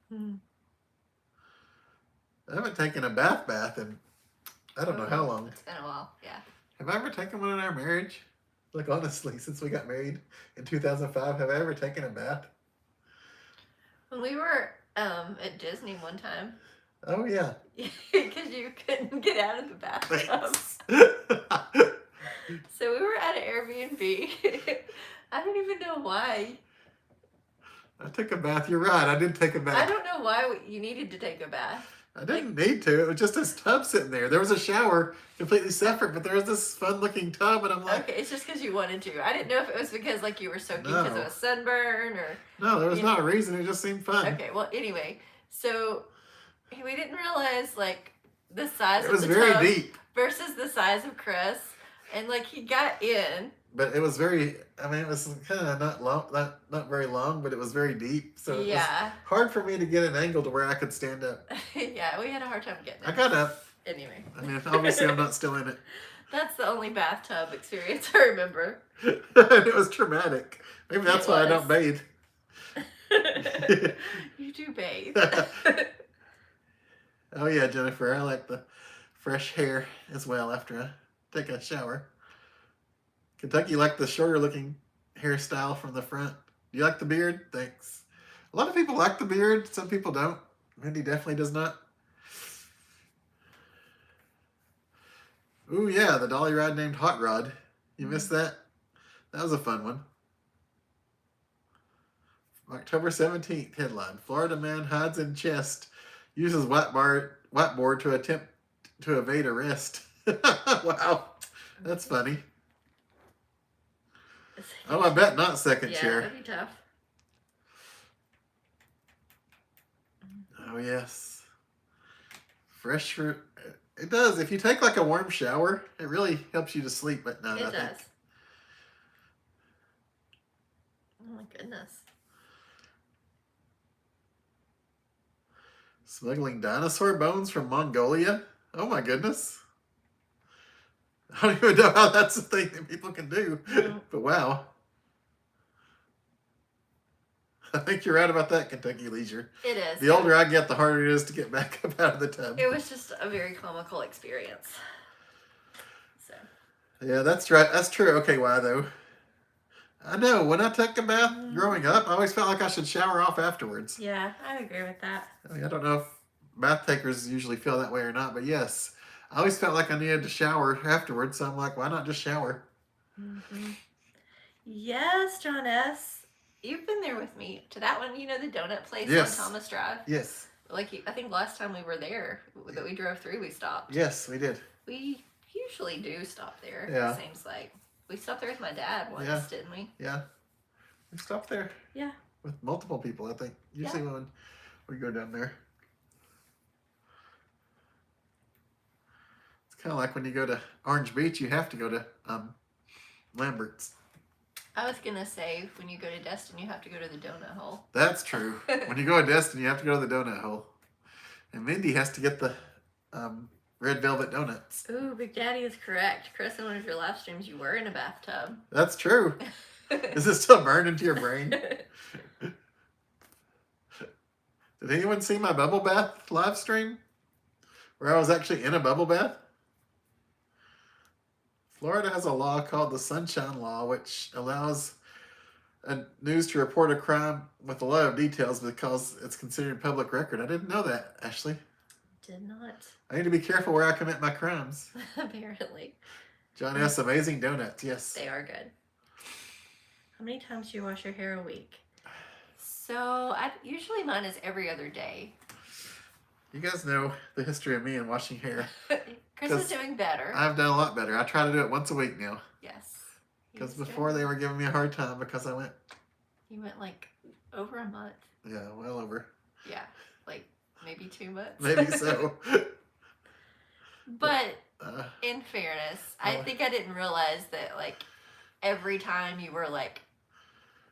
I haven't taken a bath in I don't know how long. It's been a while, yeah. Have I ever taken one in our marriage? Like honestly, since we got married in 2005, have I ever taken a bath? When we were at Disney one time. Oh yeah. Because you couldn't get out of the bathtub. So we were at an Airbnb. I don't even know why. I took a bath. You're right. I did take a bath. I don't know why you needed to take a bath. I didn't need to. It was just this tub sitting there. There was a shower completely separate, but there was this fun-looking tub, and I'm like... Okay, it's just because you wanted to. I didn't know if it was because like you were soaking because of a sunburn or... No, there was not a reason. It just seemed fun. Okay, well, anyway. So, we didn't realize like the size of the tub. It was very deep. Versus the size of Chris. And like he got in. But it was very, I mean, it was kind of not long, not very long, but it was very deep. So it was hard for me to get an angle to where I could stand up. Yeah, we had a hard time getting it. I got up. Anyway. I mean, obviously I'm not still in it. That's the only bathtub experience I remember. It was traumatic. Maybe that's why I don't bathe. You do bathe. Oh yeah, Jennifer, I like the fresh hair as well after I take a shower. Kentucky liked the shorter looking hairstyle from the front. Do you like the beard? Thanks. A lot of people like the beard. Some people don't. Mindy definitely does not. Ooh yeah, the dolly ride named Hot Rod. You missed that? That was a fun one. October 17th headline. Florida man hides in chest. Uses whiteboard to attempt to evade arrest. Wow. That's funny. Oh, I bet not second chair. Yeah, that'd be tough. Oh, yes. Fresh fruit. It does. If you take like a warm shower, it really helps you to sleep at night, It does. Oh, my goodness. Smuggling dinosaur bones from Mongolia? Oh, my goodness. I don't even know how that's a thing that people can do. No. But wow. I think you're right about that, Kentucky Leisure. It is. The older I get, the harder it is to get back up out of the tub. It was just a very comical experience. So. Yeah, that's right. That's true. Okay, why though? I know. When I took a bath growing up, I always felt like I should shower off afterwards. Yeah, I agree with that. I mean, I don't know if bath takers usually feel that way or not, but yes. I always felt like I needed to shower afterwards, so I'm like, why not just shower? Mm-hmm. Yes, John S. You've been there with me to that one, you know, the donut place on Thomas Drive? Yes. Like, I think last time we were there, that we drove through, we stopped. Yes, we did. We usually do stop there, yeah. It seems like. We stopped there with my dad once, didn't we? Yeah. We stopped there. Yeah. With multiple people, I think. Usually when we go down there. Kind of like when you go to Orange Beach, you have to go to Lambert's. I was going to say, when you go to Destin, you have to go to the donut hole. That's true. When you go to Destin, you have to go to the donut hole. And Mindy has to get the red velvet donuts. Ooh, Big Daddy is correct. Chris, in one of your live streams, you were in a bathtub. That's true. Is it still burned into your brain? Did anyone see my bubble bath live stream? Where I was actually in a bubble bath? Florida has a law called the Sunshine Law, which allows a news to report a crime with a lot of details because it's considered public record. I didn't know that, Ashley. Did not. I need to be careful where I commit my crimes. Apparently. John S. Amazing donuts, yes. They are good. How many times do you wash your hair a week? So, usually mine is every other day. You guys know the history of me and washing hair. Chris is doing better. I've done a lot better. I try to do it once a week now. Yes. Because before they were giving me a hard time because I went... You went like over a month. Yeah, well over. Yeah, like maybe 2 months. Maybe so. But In fairness, I Oh. think I didn't realize that like every time you were like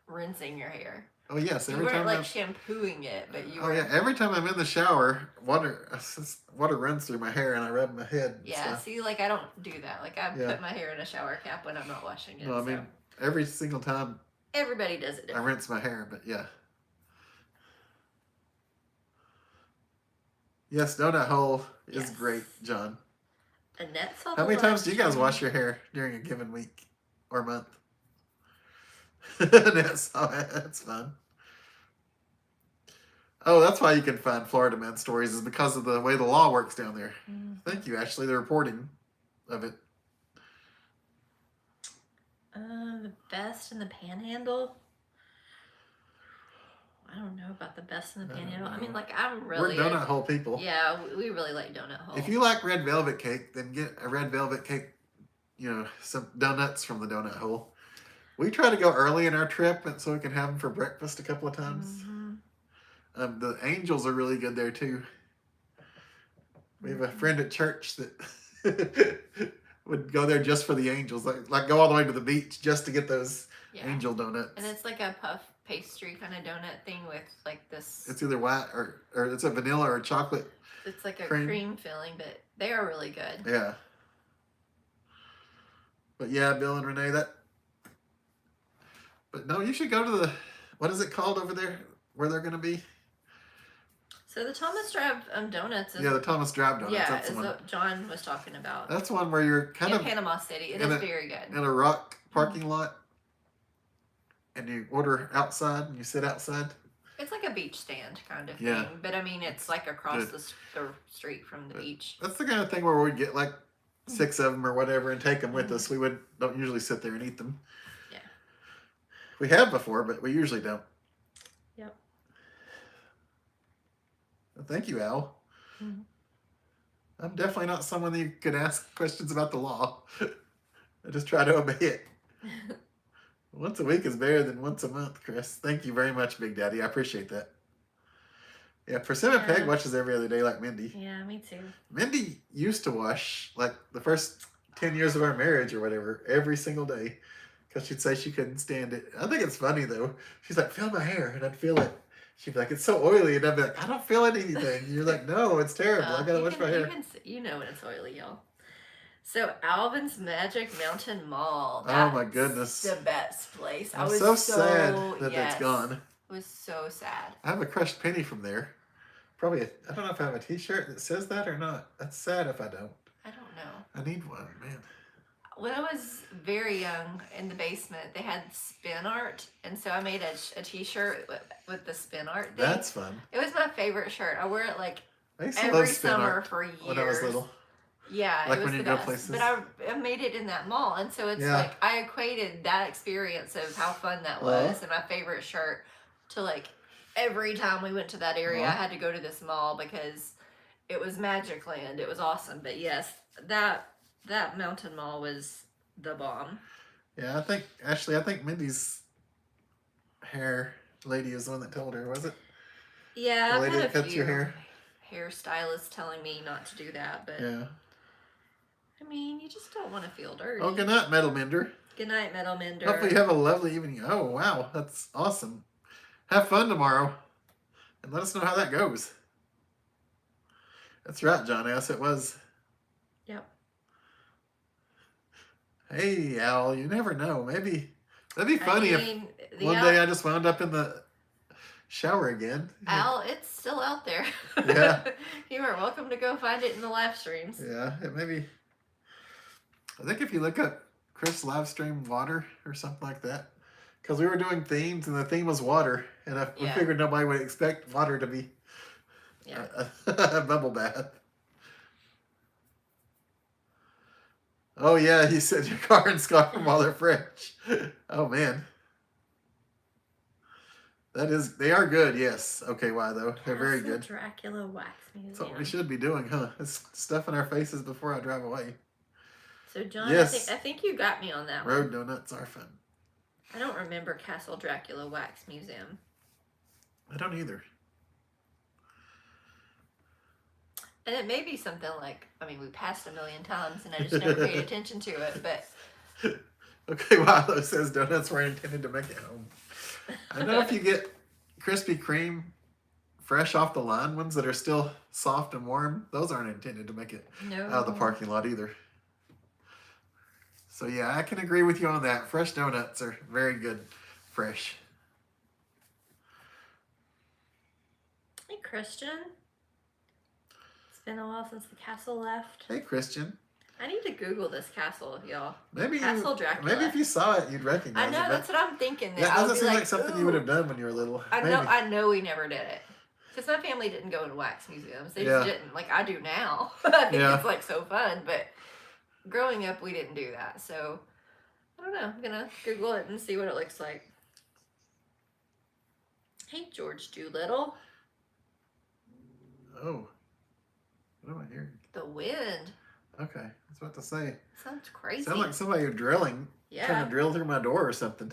rinsing your hair. Oh yes, You every weren't time like I'm. shampooing it, but you Oh were. yeah, every time I'm in the shower, water runs through my hair and I rub my head and Yeah, stuff. see, like I don't do that. Like I Yeah. put my hair in a shower cap when I'm not washing it. No, I So mean every single time everybody does it I different. rinse my hair, but yeah. Yes, donut hole is Yes. great, John. Annette saw How the many live times do you guys stream. wash your hair during a given week or month? That's fun. Oh, that's why you can find Florida man stories is because of the way the law works down there. Mm-hmm. Thank you, Ashley. The reporting of it. The best in the Panhandle. I don't know about the best in the Panhandle. I mean, like I'm really. We're donut hole people. Yeah, we really like donut hole. If you like red velvet cake, then get a red velvet cake. You know, some donuts from the donut hole. We try to go early in our trip, and so we can have them for breakfast a couple of times. Mm-hmm. The angels are really good there too. We have a friend at church that would go there just for the angels, like go all the way to the beach just to get those angel donuts. And it's like a puff pastry kind of donut thing with like this. It's either white or it's a vanilla or chocolate. It's like a cream filling, but they are really good. Yeah. But yeah, Bill and Renee, But no, you should go to the, what is it called over there where they're going to be? So the Thomas Drive Donuts is... Yeah, the Thomas Drive Donuts. Yeah, that's is the one. what John was talking about. That's one where you're kind of... In Panama City. It is very good. In a rock parking lot. And you order outside and you sit outside. It's like a beach stand kind of thing. But I mean, it's like across the street from the beach. That's the kind of thing where we get like 6 of them or whatever and take them with us. We don't usually sit there and eat them. Yeah. We have before, but we usually don't. Yep. Well, thank you, Al. Mm-hmm. I'm definitely not someone that you could ask questions about the law. I just try to obey it. Once a week is better than once a month, Chris. Thank you very much, Big Daddy. I appreciate that. Yeah, Persimmon Peg watches every other day like Mindy. Yeah, me too. Mindy used to wash, like, the first 10 years of our marriage or whatever, every single day. Because she'd say she couldn't stand it. I think it's funny, though. She's like, feel my hair. And I'd feel it. She'd be like, it's so oily. And I'd be like, I don't feel anything. And you're like, no, it's terrible. I got to wash my hair. You know when it's oily, y'all. So Alvin's Magic Mountain Mall. Oh my goodness. The best place. I'm so sad that it's gone. It was so sad. I have a crushed penny from there. Probably, I don't know if I have a t-shirt that says that or not. That's sad if I don't. I don't know. I need one, man. When I was very young in the basement, they had spin art. And so I made a t-shirt with the spin art thing. That's fun. It was my favorite shirt. I wear it like I used to every love spin summer art for years. when I was little. Yeah, like it was when you the go best. places. But I made it in that mall, and so it's like I equated that experience of how fun that was and my favorite shirt to like every time we went to that area, I had to go to this mall because it was Magic Land. It was awesome. But yes, that mountain mall was the bomb. Yeah, I think Mindy's hair lady is the one that told her, was it? Yeah, the lady that cuts your hair. Hairstylist telling me not to do that, but yeah. I mean, you just don't want to feel dirty. Oh, good night, Metal Mender. Good night, Metal Mender. Hopefully you have a lovely evening. Oh, wow. That's awesome. Have fun tomorrow. And let us know how that goes. That's right, John S. It was. Yep. Hey, Al, you never know. Maybe that'd be funny if one day I just wound up in the shower again. Al, it's still out there. Yeah. You are welcome to go find it in the live streams. Yeah, it maybe. I think if you look up Chris live stream water or something like that, because we were doing themes and the theme was water, and we figured nobody would expect water to be a bubble bath. Oh yeah, he said your car and scarf them while they're French. Oh man. They are good, yes. Okay, why though? They're very good. Dracula Wax Museum. That's what we should be doing, huh? It's stuff in our faces before I drive away. So John, I think you got me on that Road donuts are fun. I don't remember Castle Dracula Wax Museum. I don't either. And it may be something like, I mean, we passed 1,000,000 times and I just never paid attention to it, but Okay, Wallow says donuts were intended to make it home. I know if you get Krispy Kreme fresh off the line ones that are still soft and warm, those aren't intended to make it no. out of the parking lot either. So yeah, I can agree with you on that. Fresh donuts are very good fresh. Hey, Christian. It's been a while since the castle left. Hey, Christian. I need to Google this castle, y'all. Maybe Castle Dracula. Maybe if you saw it, you'd recognize I know, it. that's what I'm thinking. That doesn't seem like like something you would have done when you were little. I know we never did it. Because my family didn't go to wax museums. They just didn't. Like I do now. I think it's like so fun. But growing up, we didn't do that. So, I don't know. I'm going to Google it and see what it looks like. Hey, George Doolittle. Oh. What am I hearing? The wind. Okay. I was about to say. Sounds crazy. Sounds like somebody drilling. Yeah. Trying to drill through my door or something.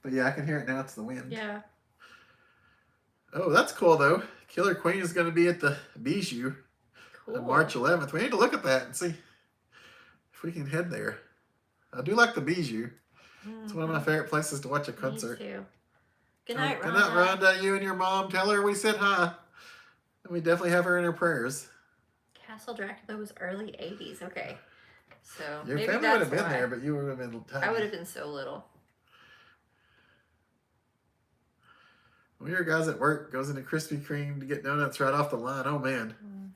But yeah, I can hear it now. It's the wind. Yeah. Oh, that's cool though. Killer Queen is going to be at the Bijou on March 11th. We need to look at that and see if we can head there. I do like the Bijou. It's one of my favorite places to watch a concert. Me too. Good night, Rhonda. Good night, Rhonda. You and your mom. Tell her we said hi. And we definitely have her in our prayers. Castle Dracula was early 80s. Okay. So your maybe family that's would have been why. there, but you would have been tiny. I would have been so little. One of your guys at work goes into Krispy Kreme to get donuts right off the line. Oh, man.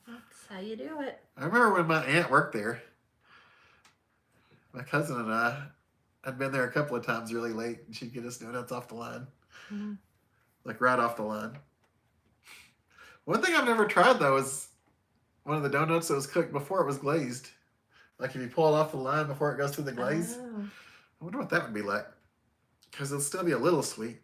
That's how you do it. I remember when my aunt worked there. My cousin and I had been there a couple of times really late, and she'd get us donuts off the line. Mm-hmm. Like right off the line. One thing I've never tried, though, is one of the donuts that was cooked before it was glazed. Like if you pull it off the line before it goes through the glaze. Oh. I wonder what that would be like. Because it'll still be a little sweet.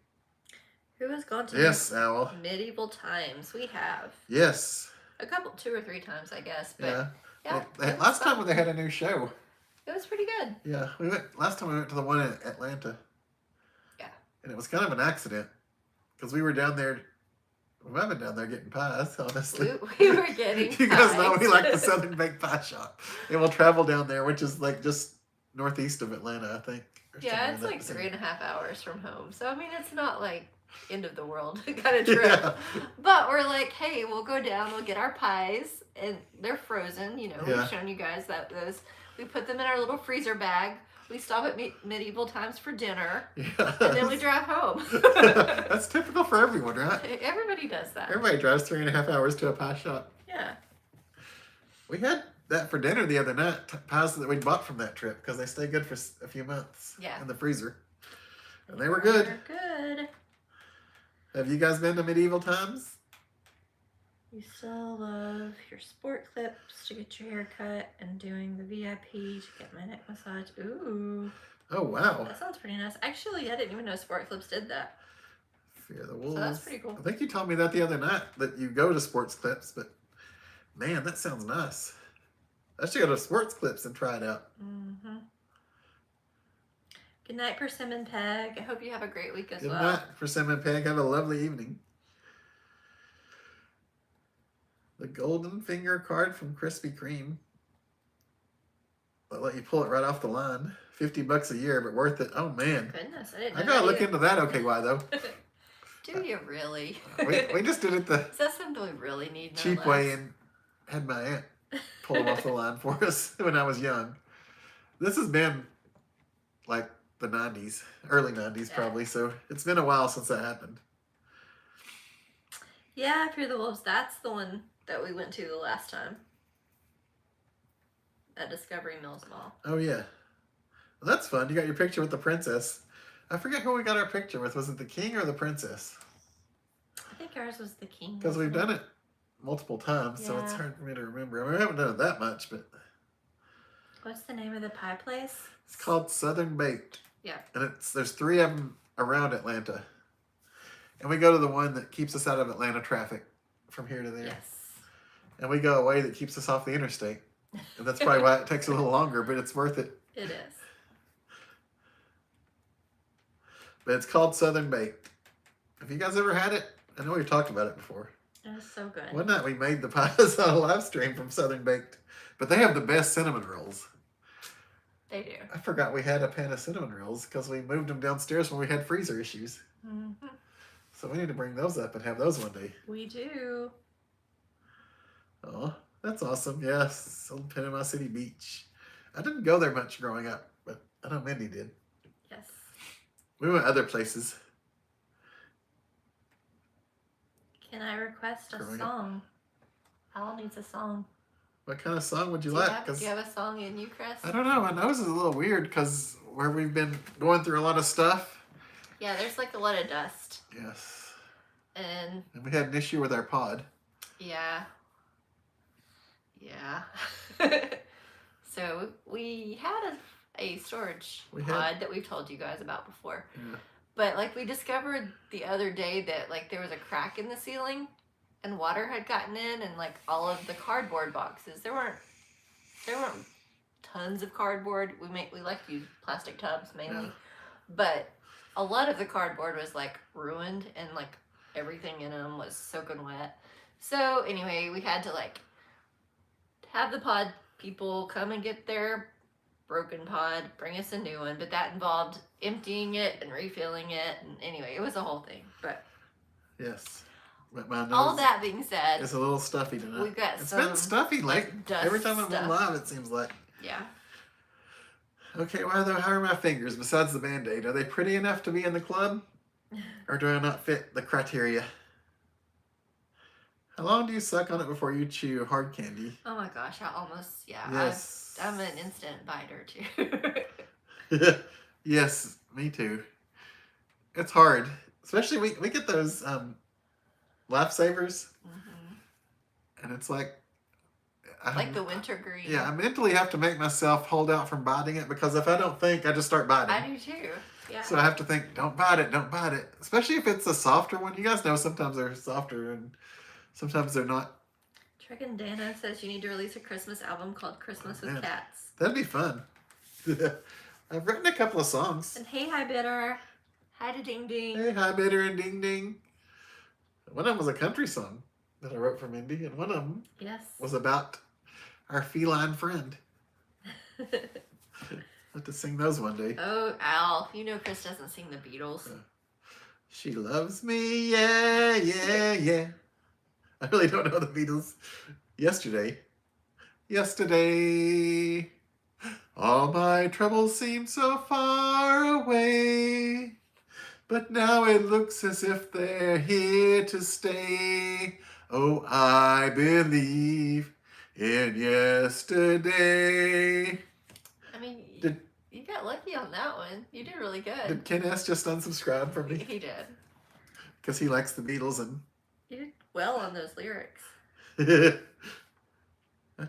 Who has gone to Yes, Owl. medieval times? We have. Yes. A couple, 2 or 3 times, I guess. But Yeah. yeah, Last time when they had a new show. it was pretty good. Yeah. Last time we went to the one in Atlanta. Yeah. And it was kind of an accident. Because we were down there. We might have been down there getting pies, honestly. We were getting You guys know pies. we like the Southern Baked Pie Shop. And we'll travel down there, which is like just northeast of Atlanta, I think. Yeah, it's like 3.5 hours from home. So, I mean, it's not like end of the world kind of trip. Yeah. But we're like, hey, we'll go down, we'll get our pies, and they're frozen. You know, Yeah. we've shown you guys that those. We put them in our little freezer bag. We stop at medieval times for dinner, Yeah. and then we drive home. That's typical for everyone, right? Everybody does that. Everybody drives 3.5 hours to a pie shop. Yeah. We had that for dinner the other night, pies that we bought from that trip, because they stay good for a few months in the freezer. And they were good. They're good. Have you guys been to medieval times? You still love your sport clips to get your hair cut and doing the VIP to get my neck massage. Ooh. Oh, wow. That sounds pretty nice. Actually, I didn't even know Sport Clips did that. Fear the Wolves. So that's pretty cool. I think you told me that the other night, that you go to Sports Clips, but man, that sounds nice. I should go to Sports Clips and try it out. Mm-hmm. Good night, Persimmon Peg. I hope you have a great week as Good well. night, Persimmon Peg. Have a lovely evening. The Golden Finger card from Krispy Kreme. They'll let you pull it right off the line. $50 a year, but worth it. Oh, man. Goodness, I didn't know I gotta that look either. into that, okay, why, though? Do you really? we just did it the Is that something we really need? in our cheap way lives? and had my aunt pull them off the line for us when I was young. This has been like the 90s, early 90s probably, so it's been a while since that happened. Yeah, Fear the Wolves. That's the one that we went to the last time. At Discovery Mills Mall. Oh, yeah. Well, that's fun. You got your picture with the princess. I forget who we got our picture with. Was it the king or the princess? I think ours was the king. Because we've done it multiple times, so it's Yeah. hard for me to remember. I mean, we haven't done it that much, but What's the name of the pie place? it's called Southern Baked. Yeah. And there's 3 of them around Atlanta. And we go to the one that keeps us out of Atlanta traffic from here to there. Yes. And we go away that keeps us off the interstate. And that's probably why it takes a little longer, but it's worth it. It is. But it's called Southern Baked. Have you guys ever had it? I know we've talked about it before. It was so good. One night we made the pies on a live stream from Southern Baked, but they have the best cinnamon rolls. They do. I forgot we had a pan of cinnamon rolls because we moved them downstairs when we had freezer issues. Mm-hmm. So we need to bring those up and have those one day. We do. Oh, that's awesome. Yes, on Panama City Beach. I didn't go there much growing up, but I know Mindy did. Yes. We went other places. Can I request a Growing song? Al needs a song. What kind of song would you Do like? you have a song in you, Chris? I don't know. My nose is a little weird because where we've been going through a lot of stuff. Yeah, there's like a lot of dust. Yes. And we had an issue with our pod. yeah. Yeah. So we had a storage pod that we've told you guys about before. Yeah. But like we discovered the other day that like there was a crack in the ceiling and water had gotten in, and like all of the cardboard boxes. There weren't tons of cardboard. We like to use plastic tubs mainly. Yeah. But a lot of the cardboard was like ruined, and like everything in them was soaking wet. So anyway, we had to like have the pod people come and get their broken pod, bring us a new one, but that involved emptying it and refilling it, and anyway, it was a whole thing. But yes, but my nose, all that being said, it's a little stuffy tonight. We've got it's been stuffy like every time I'm on live, it seems like. Yeah. Okay, how are my fingers besides the Band-Aid? Are they pretty enough to be in the club, or do I not fit the criteria? How long do you suck on it before you chew hard candy? Oh my gosh, I almost, yeah. Yes. I'm an instant biter too. Yes, me too. It's hard. Especially we get those lifesavers. Mm-hmm. And it's like the wintergreen. Yeah, I mentally have to make myself hold out from biting it, because if I don't think, I just start biting. I do too. Yeah. So I have to think, don't bite it, don't bite it. Especially if it's a softer one. You guys know sometimes they're softer and sometimes they're not. Trick Dana says you need to release a Christmas album called Christmas with Cats. That'd be fun. I've written a couple of songs. And hey, hi, Bitter. Hi to Ding Ding. Hey, hi, Bitter and Ding Ding. One of them was a country song that I wrote for Mindy, and one of them was about our feline friend. I'll have to sing those one day. Oh, Al. You know Chris doesn't sing the Beatles. She loves me, yeah, yeah, yeah. I really don't know the Beatles. Yesterday, all my troubles seem so far away, but now it looks as if they're here to stay. Oh, I believe in yesterday. I mean, you got lucky on that one. You did really good. Did Ken S. just unsubscribe from me? He did. Because he likes the Beatles and... You did well on those lyrics. I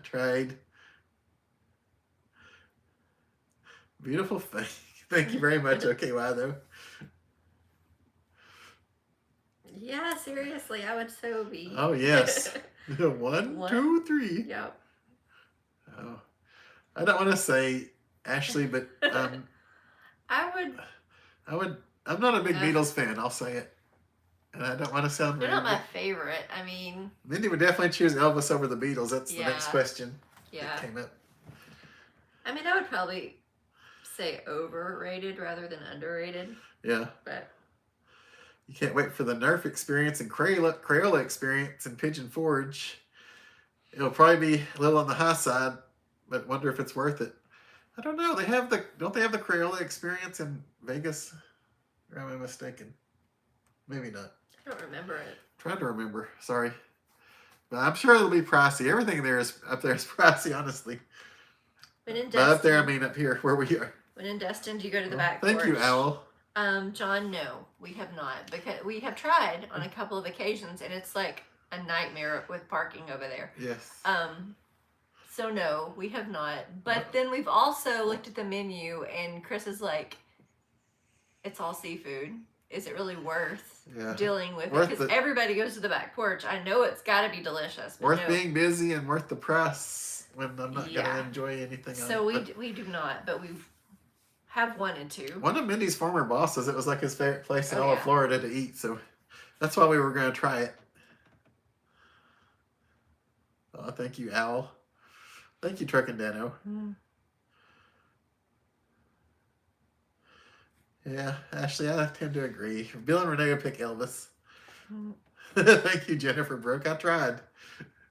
tried. Beautiful thing. Thank you very much, OKY, though. Yeah, seriously, I would so be. Oh, yes. One, 2, 3. Yep. Oh. I don't want to say Ashley, but I would. I'm not a big Beatles fan, I'll say it. And I don't want to sound They're rude. not my favorite. I mean... Mindy would definitely choose Elvis over the Beatles. That's the next question that came up. I mean, I would probably say overrated rather than underrated. Yeah. But... You can't wait for the Nerf experience and Crayola experience in Pigeon Forge. It'll probably be a little on the high side, but wonder if it's worth it. I don't know. Don't they have the Crayola experience in Vegas? Or am I mistaken? Maybe not. I don't remember it. Trying to remember. Sorry. But I'm sure it'll be pricey. Everything up there is pricey, honestly. When in Destin, but up there, I mean up here, where we are. When in Destin, do you go to the back porch? Thank you, Owl. John, no. We have not. Because we have tried on a couple of occasions, and it's like a nightmare with parking over there. Yes. So no, we have not. But then we've also looked at the menu, and Chris is like, it's all seafood. Is it really worth dealing with it? Because everybody goes to the back porch. I know it's got to be delicious. But worth being busy and worth the price when I'm not going to enjoy anything else. So we do not, but we have wanted to. One of Mindy's former bosses, it was like his favorite place in all of Florida to eat. So that's why we were going to try it. Oh, thank you, Owl. Thank you, Truck and Dano. Yeah, Ashley, I tend to agree. Bill and Renee would pick Elvis. Thank you, Jennifer Brooke. I tried.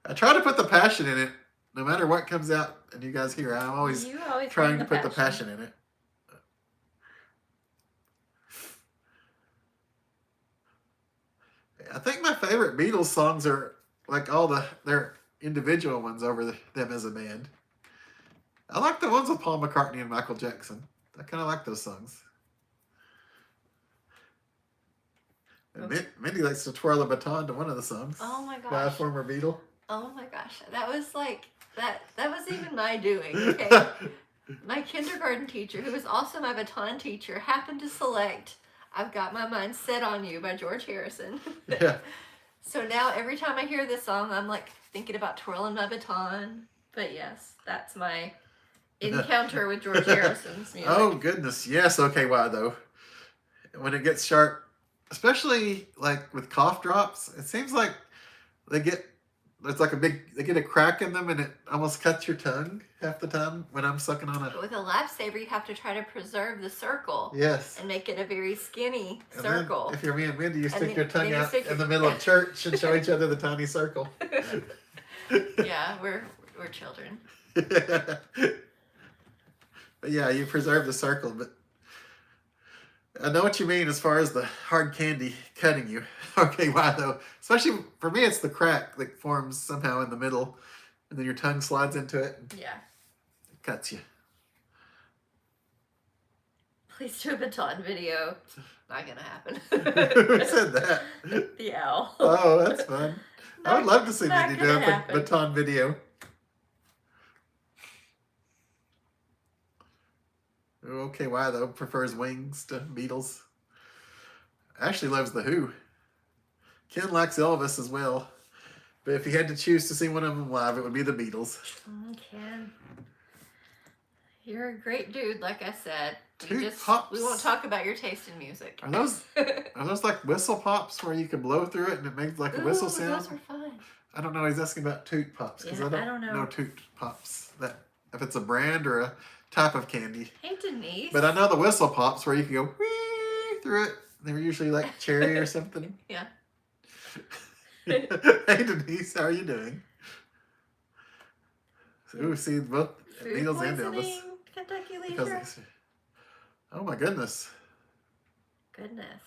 I try to put the passion in it, no matter what comes out. And you guys hear, I'm always trying to put the passion in it. I think my favorite Beatles songs are like all their individual ones over them as a band. I like the ones with Paul McCartney and Michael Jackson. I kind of like those songs. And Mindy likes to twirl a baton to one of the songs. Oh my gosh. By a former Beatle. Oh my gosh. That was like, that was even my doing, okay? My kindergarten teacher, who was also my baton teacher, happened to select I've Got My Mind Set on You by George Harrison. Yeah. So now every time I hear this song, I'm like thinking about twirling my baton. But yes, that's my encounter with George Harrison's music. Oh goodness, yes. Okay, why though? When it gets sharp, especially like with cough drops, it seems like they get a crack in them and it almost cuts your tongue half the time when I'm sucking on But with a lifesaver, you have to try to preserve the circle. Yes. And make it a very skinny and circle. Then, if you're me and Mindy, you stick your tongue out in the middle of church and show each other the tiny circle. Yeah, we're children. But yeah, you preserve the circle, but I know what you mean as far as the hard candy cutting you. Okay, why though? Especially for me, it's the crack that forms somehow in the middle, and then your tongue slides into it. Yeah. It cuts you. Please do a baton video. Not gonna happen. Who said that? The Owl. Oh, that's fun. I would love to see Mindy do a baton video. Okay, why though? Prefers Wings to Beatles. Ashley loves The Who. Ken likes Elvis as well. But if he had to choose to see one of them live, it would be the Beatles. Ken. You're a great dude, like I said. We won't talk about your taste in music. Are those like whistle pops where you can blow through it and it makes like a whistle sound? Those are fun. I don't know. He's asking about toot pops because I don't know toot pops. That if it's a brand or a type of candy. Hey, Denise. But I know the whistle pops where you can go whee through it. They're usually like cherry or something. Yeah. Hey Denise, how are you doing? Ooh, see both Beatles and Elvis. Kentucky Leisure. Oh my goodness. Goodness.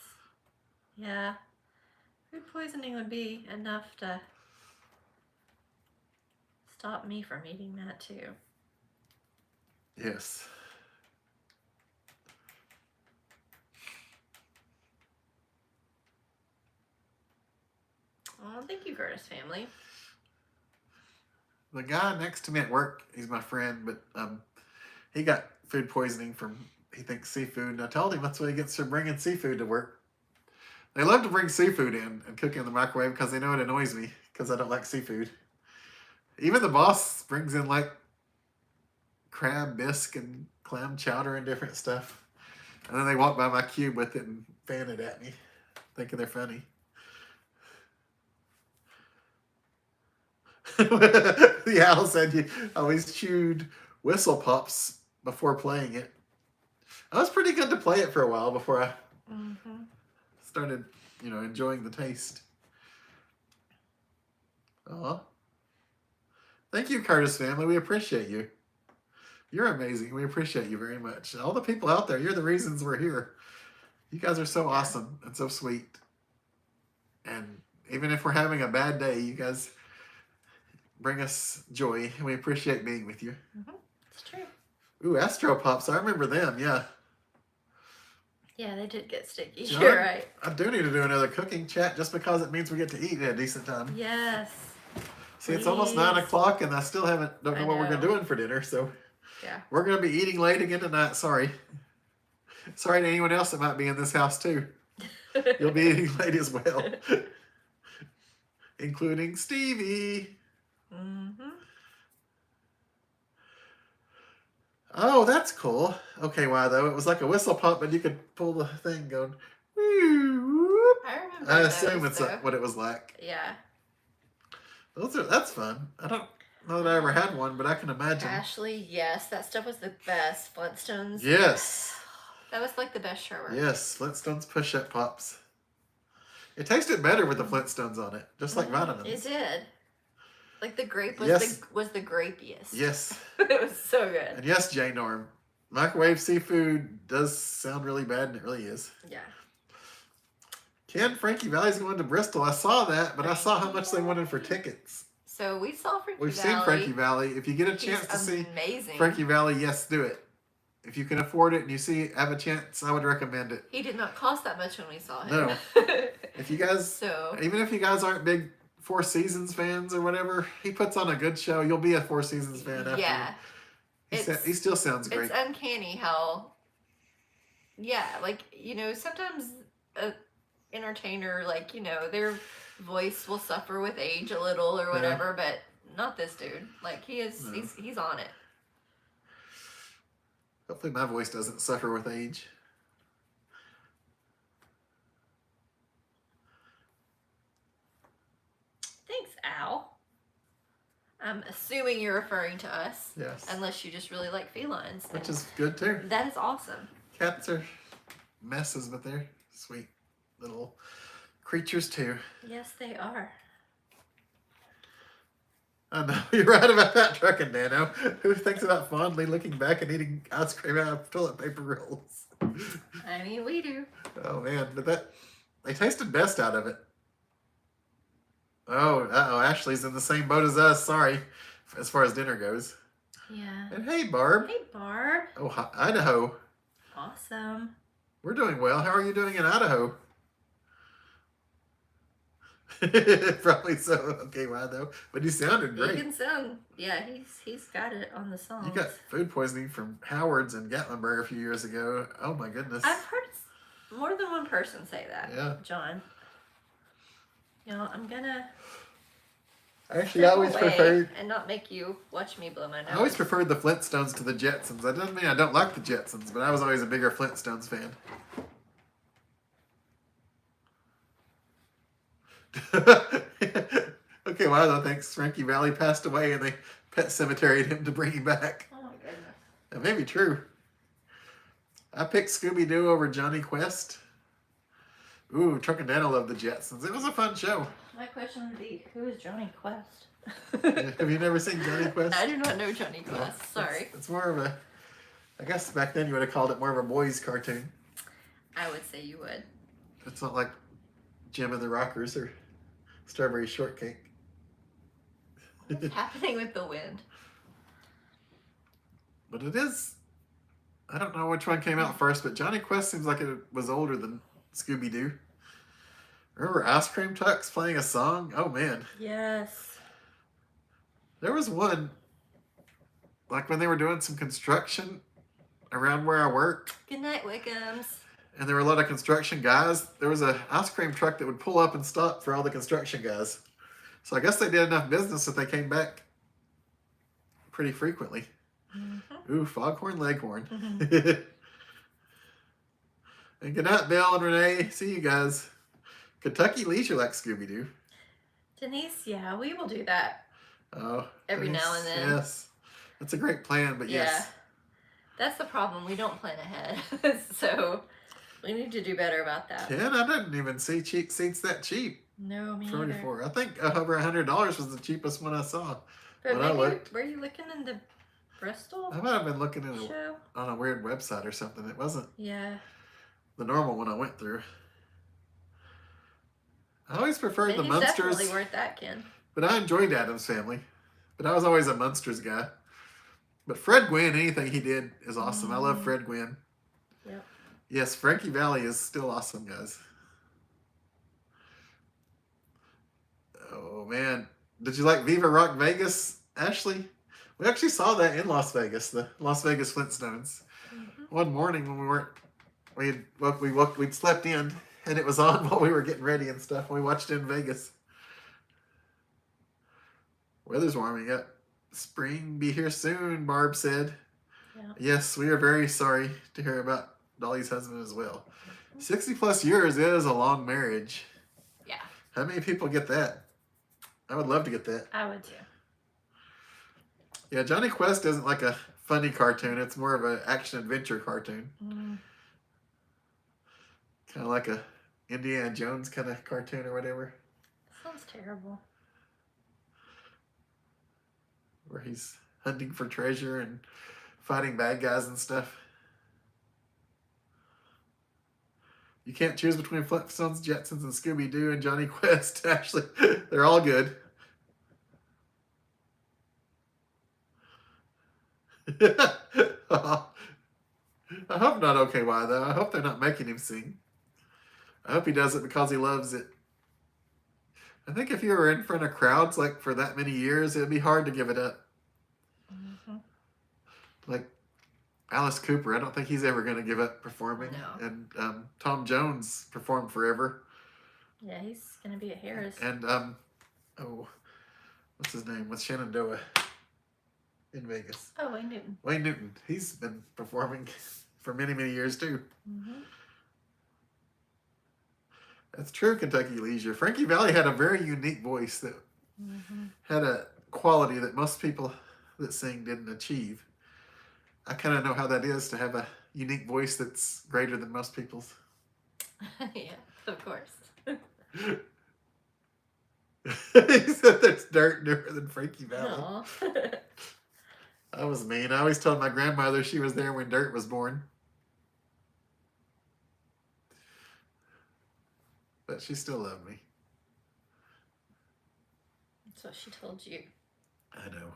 Yeah. Food poisoning would be enough to stop me from eating that too. Yes. Oh, thank you, Curtis family. The guy next to me at work, he's my friend, but he got food poisoning from, he thinks, seafood. And I told him that's what he gets for bringing seafood to work. They love to bring seafood in and cook in the microwave because they know it annoys me because I don't like seafood. Even the boss brings in like crab bisque and clam chowder and different stuff. And then they walk by my cube with it and fan it at me, thinking they're funny. The owl said you always chewed whistle pops before playing it. I was pretty good to play it for a while before I started, enjoying the taste. Aw. Thank you, Curtis family. We appreciate you. You're amazing. We appreciate you very much. All the people out there, you're the reasons we're here. You guys are so awesome and so sweet. And even if we're having a bad day, you guys bring us joy. We appreciate being with you. It's true. Ooh, Astro Pops. I remember them, yeah. Yeah, they did get sticky. John, You're right. I do need to do another cooking chat just because it means we get to eat at a decent time. Yes. See, it's almost 9 o'clock and I still don't know what we're doing for dinner, so yeah. We're going to be eating late again tonight. Sorry. Sorry to anyone else that might be in this house too. You'll be eating late as well. Including Stevie. Oh, that's cool. Okay, why though? It was like a whistle pop, but you could pull the thing going. I remember. I assume it's what it was like. Yeah. That's fun. I don't know that I ever had one, but I can imagine. Ashley, yes, that stuff was the best. Flintstones. Yes. That was like the best show ever. Yes, Flintstones push-up pops. It tasted better with the Flintstones on it, just like vitamins. It did. Like the grape was Yes. the grapiest. Yes. It was so good. And yes, J Norm, microwave seafood does sound really bad, and it really is. Yeah. Ken, Frankie Valley's going to Bristol. I saw that, but I saw how much they wanted for tickets. So we saw Frankie We've Valley. seen Frankie Valley. If you get a chance to see amazing. Frankie Valley, yes, do it. If you can afford it and you have a chance, I would recommend it. He did not cost that much when we saw him. No. If you guys, even if you guys aren't big Four Seasons fans or whatever, he puts on a good show. You'll be a Four Seasons fan after. Yeah. He still sounds great. It's uncanny how, like, sometimes an entertainer, like, their voice will suffer with age a little or whatever, but not this dude. Like, he's on it. Hopefully my voice doesn't suffer with age. Thanks, Al. I'm assuming you're referring to us. Yes. Unless you just really like felines. Which is good too. That is awesome. Cats are messes, but they're sweet little creatures too. Yes, they are. I know, you're right about that trucking, Dano. Who thinks about fondly looking back and eating ice cream out of toilet paper rolls? I mean, we do. Oh man, but they tasted best out of it. Oh, Ashley's in the same boat as us. Sorry, as far as dinner goes. Yeah. And hey, Barb. Hey, Barb. Oh, Idaho. Awesome. We're doing well. How are you doing in Idaho? Probably so. Okay, why though? But he sounded great. He can sound. Yeah, he's got it on the song. You got food poisoning from Howard's in Gatlinburg a few years ago. Oh my goodness. I've heard more than one person say that. Yeah. John. I'm gonna. Actually, I always preferred. And not make you watch me blow my nose. I always preferred the Flintstones to the Jetsons. That doesn't mean I don't like the Jetsons, but I was always a bigger Flintstones fan. Okay, well, I think Frankie Valley passed away and they pet cemeteried him to bring him back. Oh my goodness. That may be true. I picked Scooby-Doo over Johnny Quest. Ooh, Truck and Dano loved the Jetsons. It was a fun show. My question would be, who is Johnny Quest? Have you never seen Johnny Quest? I do not know Johnny Quest. Sorry. It's more of a, I guess back then you would have called it more of a boys' cartoon. I would say you would. It's not like Jim and the Rockers or Strawberry Shortcake. What's happening with the wind? But it is, I don't know which one came out first, but Johnny Quest seems like it was older than Scooby-Doo. Remember Ice Cream Trucks playing a song? Oh man. Yes. There was one, like when they were doing some construction around where I work. Good night, Wickums. And there were a lot of construction guys. There was an ice cream truck that would pull up and stop for all the construction guys. So I guess they did enough business that they came back pretty frequently. Mm-hmm. Ooh, Foghorn Leghorn. Mm-hmm. And good night, Bill and Renee. See you guys. Kentucky Leisure like Scooby-Doo. Denise, yeah, we will do that. Oh. Every now and then. Yes. That's a great plan, but yes. That's the problem. We don't plan ahead. So we need to do better about that. Yeah, I didn't even see cheap seats that cheap. No, me either. I think over $100 was the cheapest one I saw. But maybe, were you looking in the Bristol? I might have been looking on a weird website or something. It wasn't the normal one I went through. I always preferred the Munsters. Definitely weren't that, Ken. But I enjoyed Addams Family. But I was always a Munsters guy. But Fred Gwynn, anything he did is awesome. I love Fred Gwynn. Yep. Yes, Frankie Valley is still awesome, guys. Oh, man. Did you like Viva Rock Vegas, Ashley? We actually saw that in Las Vegas, the Las Vegas Flintstones. Mm-hmm. One morning when we'd slept in, and it was on while we were getting ready and stuff. We watched it in Vegas. Weather's warming up. Spring be here soon, Barb said. Yeah. Yes, we are very sorry to hear about Dolly's husband as well. 60 plus years is a long marriage. Yeah. How many people get that? I would love to get that. I would too. Yeah, Johnny Quest isn't like a funny cartoon. It's more of an action adventure cartoon. Mm. Kind of like a Indiana Jones kind of cartoon or whatever. Sounds terrible. Where he's hunting for treasure and fighting bad guys and stuff. You can't choose between Flintstones, Jetsons, and Scooby-Doo and Johnny Quest. Actually, they're all good. I hope not okay. Why though? I hope they're not making him sing. I hope he does it because he loves it. I think if you were in front of crowds like for that many years, it'd be hard to give it up. Mm-hmm. Like Alice Cooper, I don't think he's ever going to give up performing. No. And Tom Jones performed forever. Yeah, he's gonna be at Harris. And what's his name? With Shenandoah in Vegas. Oh, Wayne Newton. Wayne Newton. He's been performing for many, many years too. Mm-hmm. That's true, Kentucky Leisure. Frankie Valli had a very unique voice that had a quality that most people that sing didn't achieve. I kind of know how that is to have a unique voice that's greater than most people's. Yeah, of course. He said there's dirt newer than Frankie Valli. Aw. I was mean. I always told my grandmother she was there when dirt was born. But she still loved me. That's what she told you. I know.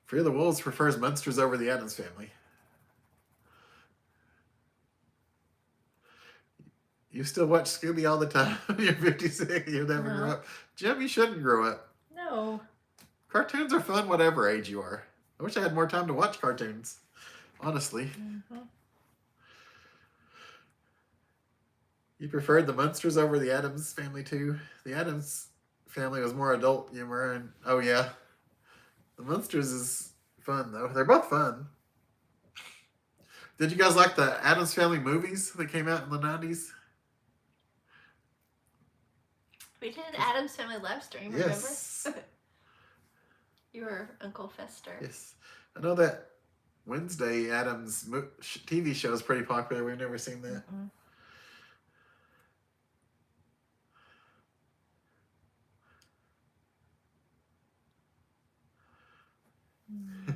Fear of the Wolves prefers Munsters over the Addams Family. You still watch Scooby all the time. You're 56. You'll never grow up. Jim, you shouldn't grow up. No. Cartoons are fun whatever age you are. I wish I had more time to watch cartoons. Honestly. Mm-hmm. You preferred the Munsters over the Addams Family too? The Addams Family was more adult humor and oh yeah. The Munsters is fun though. They're both fun. Did you guys like the Addams Family movies that came out in the 90s? We did an Addams Family live stream, Yes. remember? You were Uncle Fester. Yes. I know that Wednesday Addams TV show is pretty popular. We've never seen that. Mm-mm.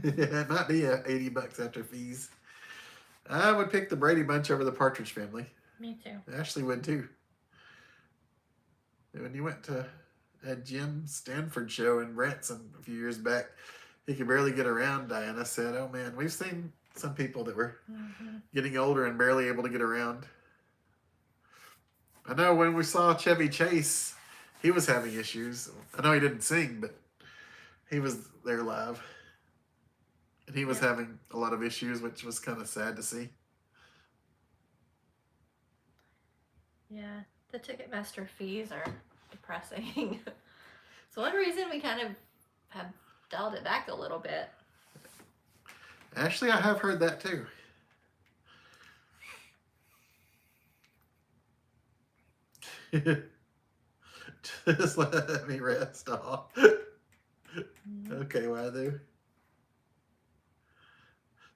It might be $80 after fees. I would pick the Brady Bunch over the Partridge Family. Me too. Ashley would too. When you went to a Jim Stanford show in Branson a few years back, he could barely get around. Diana said, "Oh man, we've seen some people that were getting older and barely able to get around." I know when we saw Chevy Chase, he was having issues. I know he didn't sing, but he was there live. And he was having a lot of issues, which was kind of sad to see. Yeah, the Ticketmaster fees are depressing. It's one reason we kind of have dialed it back a little bit. Actually, I have heard that too. Just let me rest off. Okay, Wadu.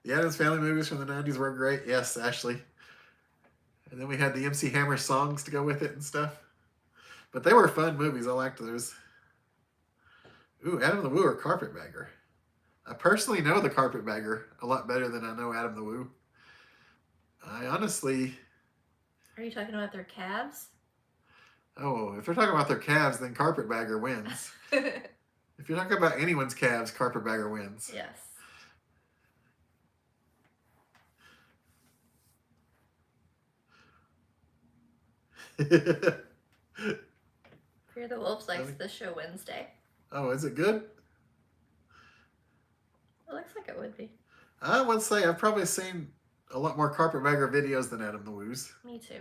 The Addams Family movies from the 90s were great. Yes, Ashley. And then we had the MC Hammer songs to go with it and stuff. But they were fun movies. I liked those. Ooh, Adam the Woo or Carpetbagger. I personally know the Carpetbagger a lot better than I know Adam the Woo. I honestly... Are you talking about their calves? Oh, if they're talking about their calves, then Carpetbagger wins. If you're talking about anyone's calves, Carpetbagger wins. Yes. Fear the Wolves likes the show Wednesday. Oh, is it good? It looks like it would be. I would say I've probably seen a lot more Carpetbagger videos than Adam the Woos. Me too.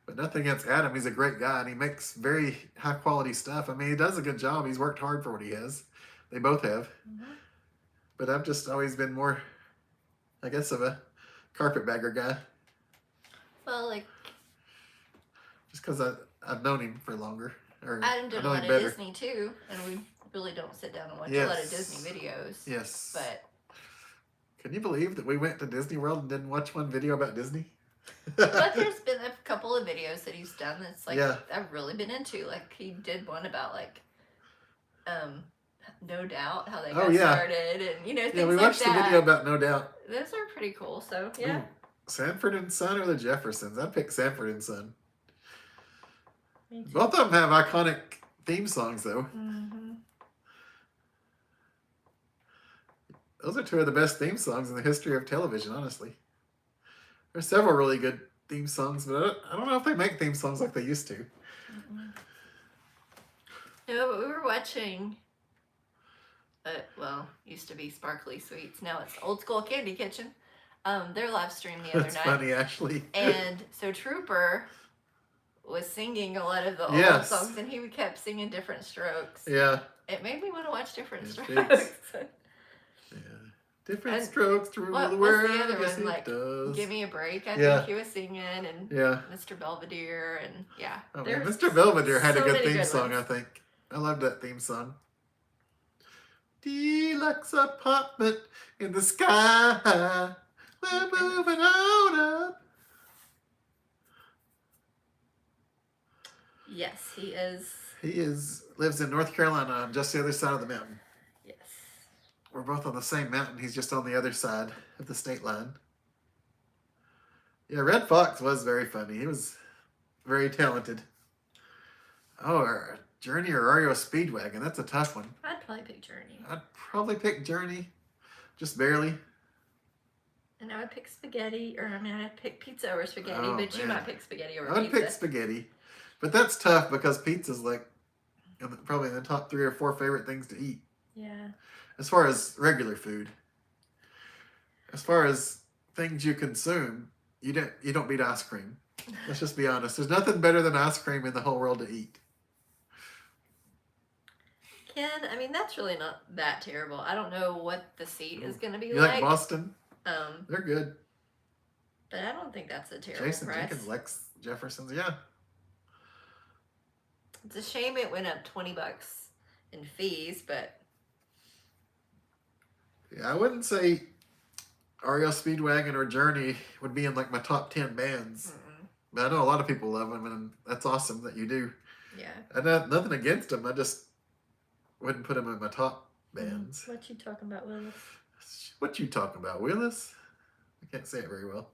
But nothing against Adam. He's a great guy, and he makes very high-quality stuff. I mean, he does a good job. He's worked hard for what he has. They both have. Mm-hmm. But I've just always been more, I guess, of a Carpetbagger guy. Well, like... Just because I've known him for longer. Or I did a lot of better. Disney too, and we really don't sit down and watch a lot of Disney videos. Yes. But can you believe that we went to Disney World and didn't watch one video about Disney? but there's been a couple of videos that he's done that's like Yeah. I've really been into. Like he did one about like No Doubt, how they got started, and you know, things yeah, we like watched that. the video about No Doubt. Those are pretty cool. So yeah. Ooh, Sanford and Son or the Jeffersons? I'd pick Sanford and Son. Both of them have iconic theme songs, though. Mm-hmm. Those are two of the best theme songs in the history of television, honestly. There's several really good theme songs, but I don't know if they make theme songs like they used to. Mm-mm. No, but we were watching, used to be Sparkly Sweets. Now it's Old School Candy Kitchen. Their live stream the other night. That's funny, actually. And so Trooper was singing a lot of the old songs, and he kept singing Different Strokes. Yeah. It made me want to watch Different Strokes. Yeah. Different strokes through the world. What's the other yes, one? Like, does. Give Me a Break, I think he was singing, and yeah. Mr. Belvedere, and yeah. Oh, man, Mr. Belvedere had so a good theme song, ones. I think. I loved that theme song. Deluxe apartment in the sky. We're moving on up. Yes, he is. He lives in North Carolina on just the other side of the mountain. Yes. We're both on the same mountain. He's just on the other side of the state line. Yeah, Red Fox was very funny. He was very talented. Oh, Journey or REO Speedwagon. That's a tough one. I'd probably pick Journey. I'd probably pick Journey. Just barely. And I would pick spaghetti, I'd pick pizza over spaghetti, but you might pick spaghetti over pizza. I would pick spaghetti. But that's tough because pizza's like probably in the top 3 or 4 favorite things to eat. Yeah. As far as regular food. As far as things you consume, you don't beat ice cream. Let's just be honest. There's nothing better than ice cream in the whole world to eat. That's really not that terrible. I don't know what the seat is going to be like. You like Boston? They're good. But I don't think that's a terrible Jason price. Jenkins likes Jefferson's, yeah. It's a shame it went up $20 in fees, but yeah, I wouldn't say REO Speedwagon or Journey would be in like my top 10 bands. But I know a lot of people love them, and that's awesome that you do. Yeah. I have nothing against them. I just wouldn't put them in my top bands. What you talking about, Willis? What you talking about, Willis? I can't say it very well.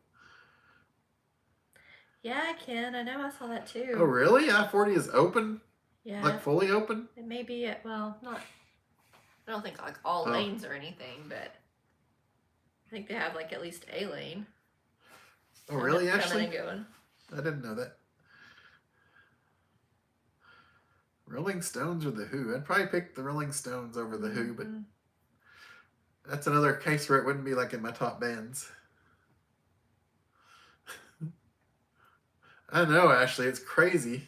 Yeah, I can. I know I saw that too. Oh, really? I-40 is open? Yeah. Like fully open? It may be, not, I don't think like all lanes or anything, but I think they have like at least a lane. Oh, really, actually? Ashley? Going. I didn't know that. Rolling Stones or The Who? I'd probably pick the Rolling Stones over The Who, but that's another case where it wouldn't be like in my top bands. I know, Ashley, it's crazy.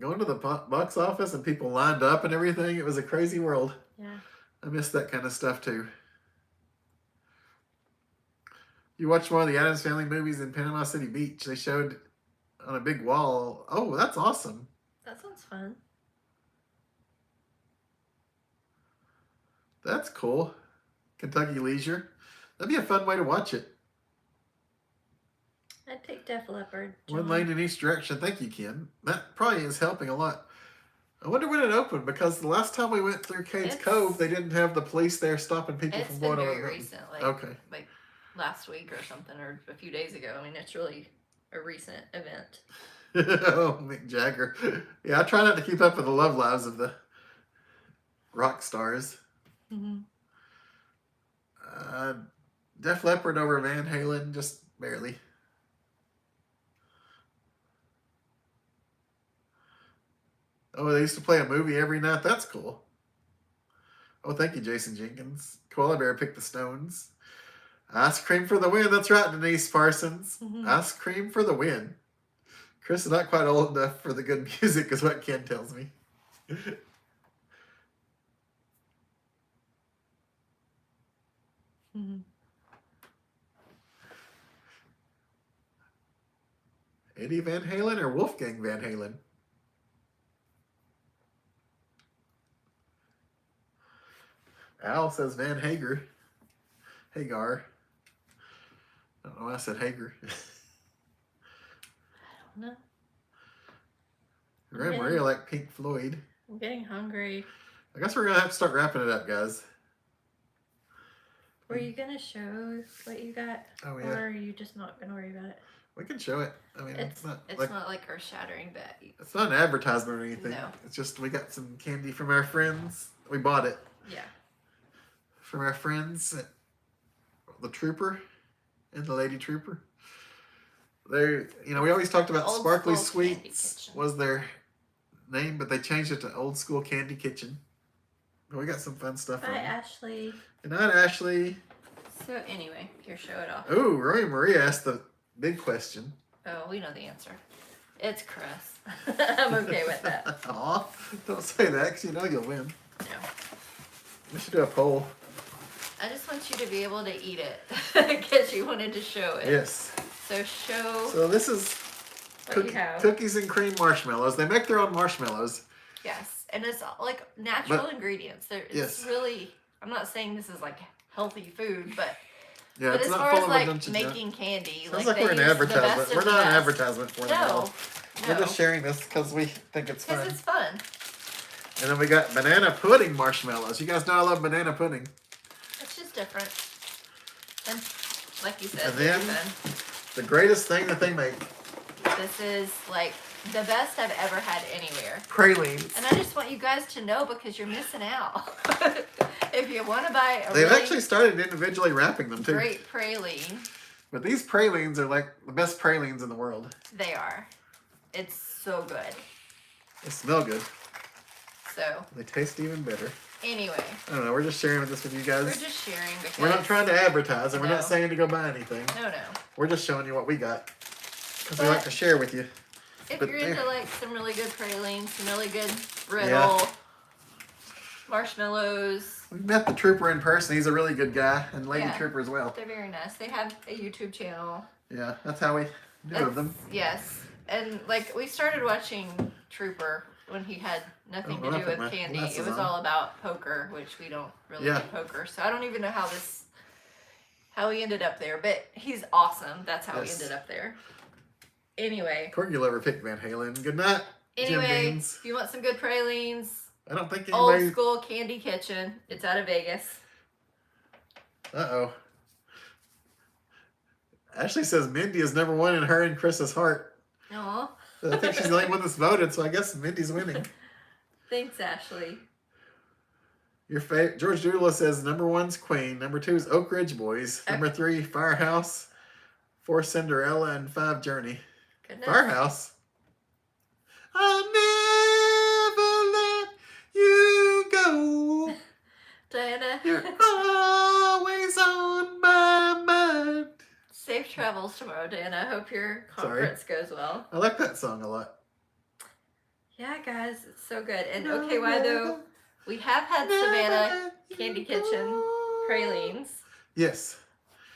Going to the box office and people lined up and everything, it was a crazy world. Yeah. I miss that kind of stuff too. You watched one of the Addams Family movies in Panama City Beach. They showed on a big wall. Oh, that's awesome. That sounds fun. That's cool. Kentucky Leisure. That'd be a fun way to watch it. I'd pick Def Leppard. One lane in each direction. Thank you, Ken. That probably is helping a lot. I wonder when it opened, because the last time we went through Cades Cove, they didn't have the police there stopping people from going over. It's been very recent. Okay. Like last week or something, or a few days ago. It's really a recent event. Oh, Mick Jagger. Yeah, I try not to keep up with the love lives of the rock stars. Def Leppard over Van Halen, just barely. Oh, they used to play a movie every night. That's cool. Oh, thank you, Jason Jenkins. Koala Bear picked the Stones. Ice cream for the win. That's right, Denise Parsons. Ice cream for the win. Chris is not quite old enough for the good music, is what Ken tells me. Eddie Van Halen or Wolfgang Van Halen? Al says Van Hagar. Hagar. I don't know why I said Hagar. No. Ray Maria like Pink Floyd. I'm getting hungry. I guess we're going to have to start wrapping it up, guys. Were you going to show what you got? Oh, yeah. Or are you just not going to worry about it? We can show it. I mean, it's not like earth shattering, but it's not an advertisement or anything. No. It's just we got some candy from our friends. We bought it. Yeah. From our friends at the Trooper and the Lady Trooper. They, we always talked about Old Sparkly School Candy Sweets Kitchen. was their name, but they changed it to Old School Candy Kitchen. But we got some fun stuff. Bye, Ashley. Good night, Ashley. So anyway, here, show it off. Ooh, Roy and Maria asked the big question. Oh, we know the answer. It's Chris. I'm okay with that. Aw, don't say that because you know you'll win. No. We should do a poll. I just want you to be able to eat it because you wanted to show it. Yes. So show. So this is what you have. cookies and cream marshmallows. They make their own marshmallows. Yes, and it's like natural ingredients. It's really. I'm not saying this is like healthy food, but. Yeah, But it's as not far full as of a like bunch of making candy, Sounds like we're an they use the advertisement. best of We're the not an best. advertisement for them. No, We're just sharing this because we think it's fun. because it's fun. And then we got banana pudding marshmallows. You guys know I love banana pudding. It's just different. And like you said, And then fun. the greatest thing that they make. This is like the best I've ever had anywhere. Pralines. And I just want you guys to know because you're missing out. If you want to buy a They've really actually started individually wrapping them too. great praline, But these pralines are like the best pralines in the world. they are. It's so good. They smell good. So They taste even better. anyway, I don't know. We're just sharing this with you guys. we're just sharing because We're not trying to advertise, and we're No. not saying to go buy anything. No. We're just showing you what we got because we But- like to share with you. If But you're there- into like some really good pralines, some really good brittle marshmallows, We met the Trooper in person. He's a really good guy, and Lady Yeah. Trooper as well. they're very nice. They have a YouTube channel. Yeah, that's how we knew of them. Yes, and like we started watching Trooper when he had nothing Oh, to I do put with my candy. glasses It was on. all about poker, which we don't really Yeah. do poker. So I don't even know how he ended up there, but he's awesome. That's how Yes. he ended up there. Anyway, Corky Lover picked Van Halen. Good night, Jim anyway, Beans. if you want some good pralines, I don't think Old anybody. School Candy Kitchen. It's out of Vegas. Uh-oh. Ashley says Mindy is number one in her and Chris's heart. Aw. I think she's the only one that's voted, so I guess Mindy's winning. Thanks, Ashley. Your favorite, George Doodle says number one's Queen, number two is Oak Ridge Boys, number three Firehouse, four Cinderella, and five Journey. Goodness. Firehouse. I'll never let you go. Diana. You're always on my mind. Safe travels tomorrow, Diana. I hope your conference goes well. I like that song a lot. Yeah, guys, it's so good. And okay, why though? We have had Savannah Candy Kitchen pralines. Yes.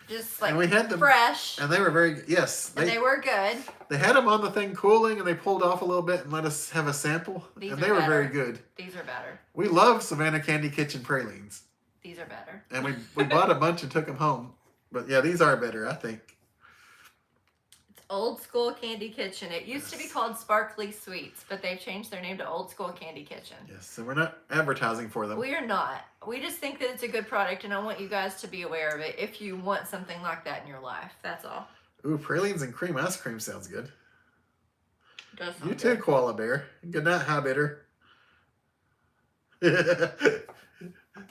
Just like And we had them fresh. And they were very good. Yes. And they were good. They had them on the thing cooling, and they pulled off a little bit and let us have a sample. These and are they were better. very good. These are better. We love Savannah Candy Kitchen pralines. These are better. And we bought a bunch and took them home. But yeah, these are better, I think. It's Old School Candy Kitchen. It used to be called Sparkly Sweets, but they've changed their name to Old School Candy Kitchen. Yes, so we're not advertising for them. We are not. We just think that it's a good product, and I want you guys to be aware of it if you want something like that in your life. That's all. Ooh, pralines and cream ice cream sounds good. Does sound You too, good. Koala Bear. Good night, High Bitter.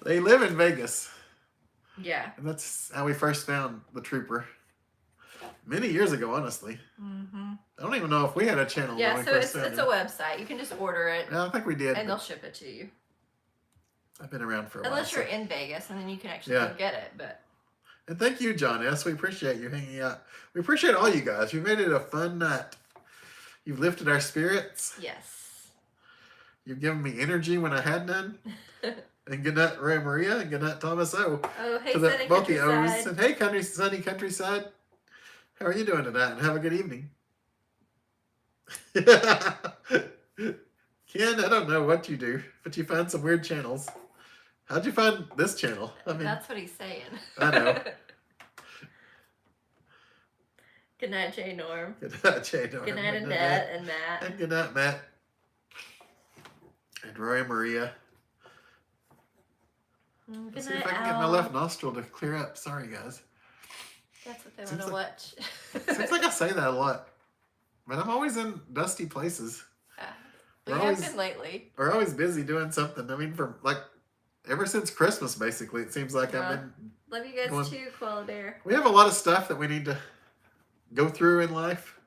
They live in Vegas. Yeah. And that's how we first found the Trooper. Many years ago, honestly. Mm-hmm. I don't even know if we had a channel when Yeah, we so first it's found a it. website. You can just order it, Yeah, I think we did. and they'll but ship it to you. I've been around for a Unless while. you're in Vegas, and then you can actually Yeah. go get it. But And thank you, John S. We appreciate you hanging out. We appreciate all you guys. You made it a fun night. You've lifted our spirits. yes. You've given me energy when I had none. And good night, Ray Maria, and good night, Thomas O. Oh, hey, To Sunny both the O's. Countryside. And hey, sunny countryside. How are you doing tonight? And have a good evening. Ken, I don't know what you do, but you find some weird channels. How'd you find this channel? I mean, That's what he's saying. I know. Good night, Jay Norm. Good night, Jay Norm. Good night, Annette and Matt. And good night, Matt. And Roy and Maria. Good Let's night, see if I can Al. get my left nostril to clear up. Sorry, guys. That's what they Seems want to like- watch. Seems like I say that a lot. But I'm always in dusty places. We We're have always- been lately. We're always busy doing something. I mean, for like ever since Christmas, basically, it seems like Yeah. I've been. Love you guys Going- too, Koala Bear. We have a lot of stuff that we need to go through in life,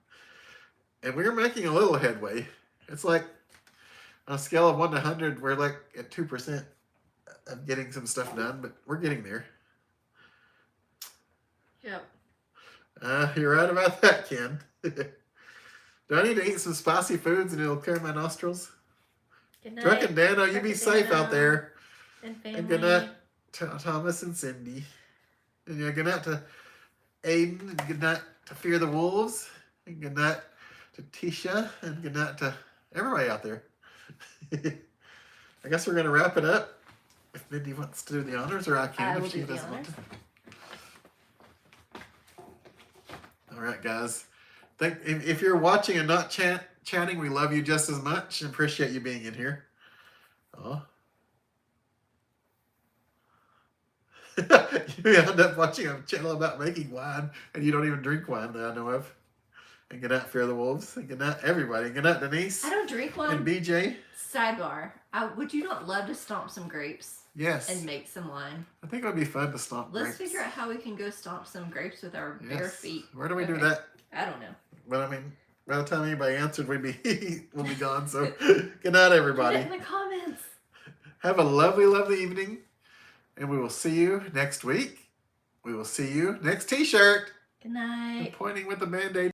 and we're making a little headway. It's like on a scale of 1 to 100, we're like at 2% of getting some stuff done, but we're getting there. Yep. You're right about that, Ken. Do I need to eat some spicy foods and it'll clear my nostrils? Good Truck night. and Dano, you Truck be and safe Dano. out there. And family. And good night, Thomas and Cindy. And yeah, good night to Aiden. And good night to Fear the Wolves. And good night to Tisha. And good night to everybody out there. I guess we're going to wrap it up. If Mindy wants to do the honors, or I can I will if she do the doesn't want honors. to. All right, guys. If you're watching and not chatting, we love you just as much and appreciate you being in here. Oh. You end up watching a channel about making wine, and you don't even drink wine that I know of. And good night, Fear the Wolves. And good night, everybody. And good night, Denise. I don't drink And one. BJ. Sidebar. Would you not love to stomp some grapes Yes. and make some wine? I think it would be fun to stomp Let's grapes. figure out how we can go stomp some grapes with our bare Yes. feet. Where do we do Okay. that? I don't know. But I mean, by the time anybody answered, we'll be gone. So good night, everybody. Put it in the comments. Have a lovely, lovely evening. And we will see you next week. We will see you next t-shirt. Good night. I'm pointing with the Band-Aid.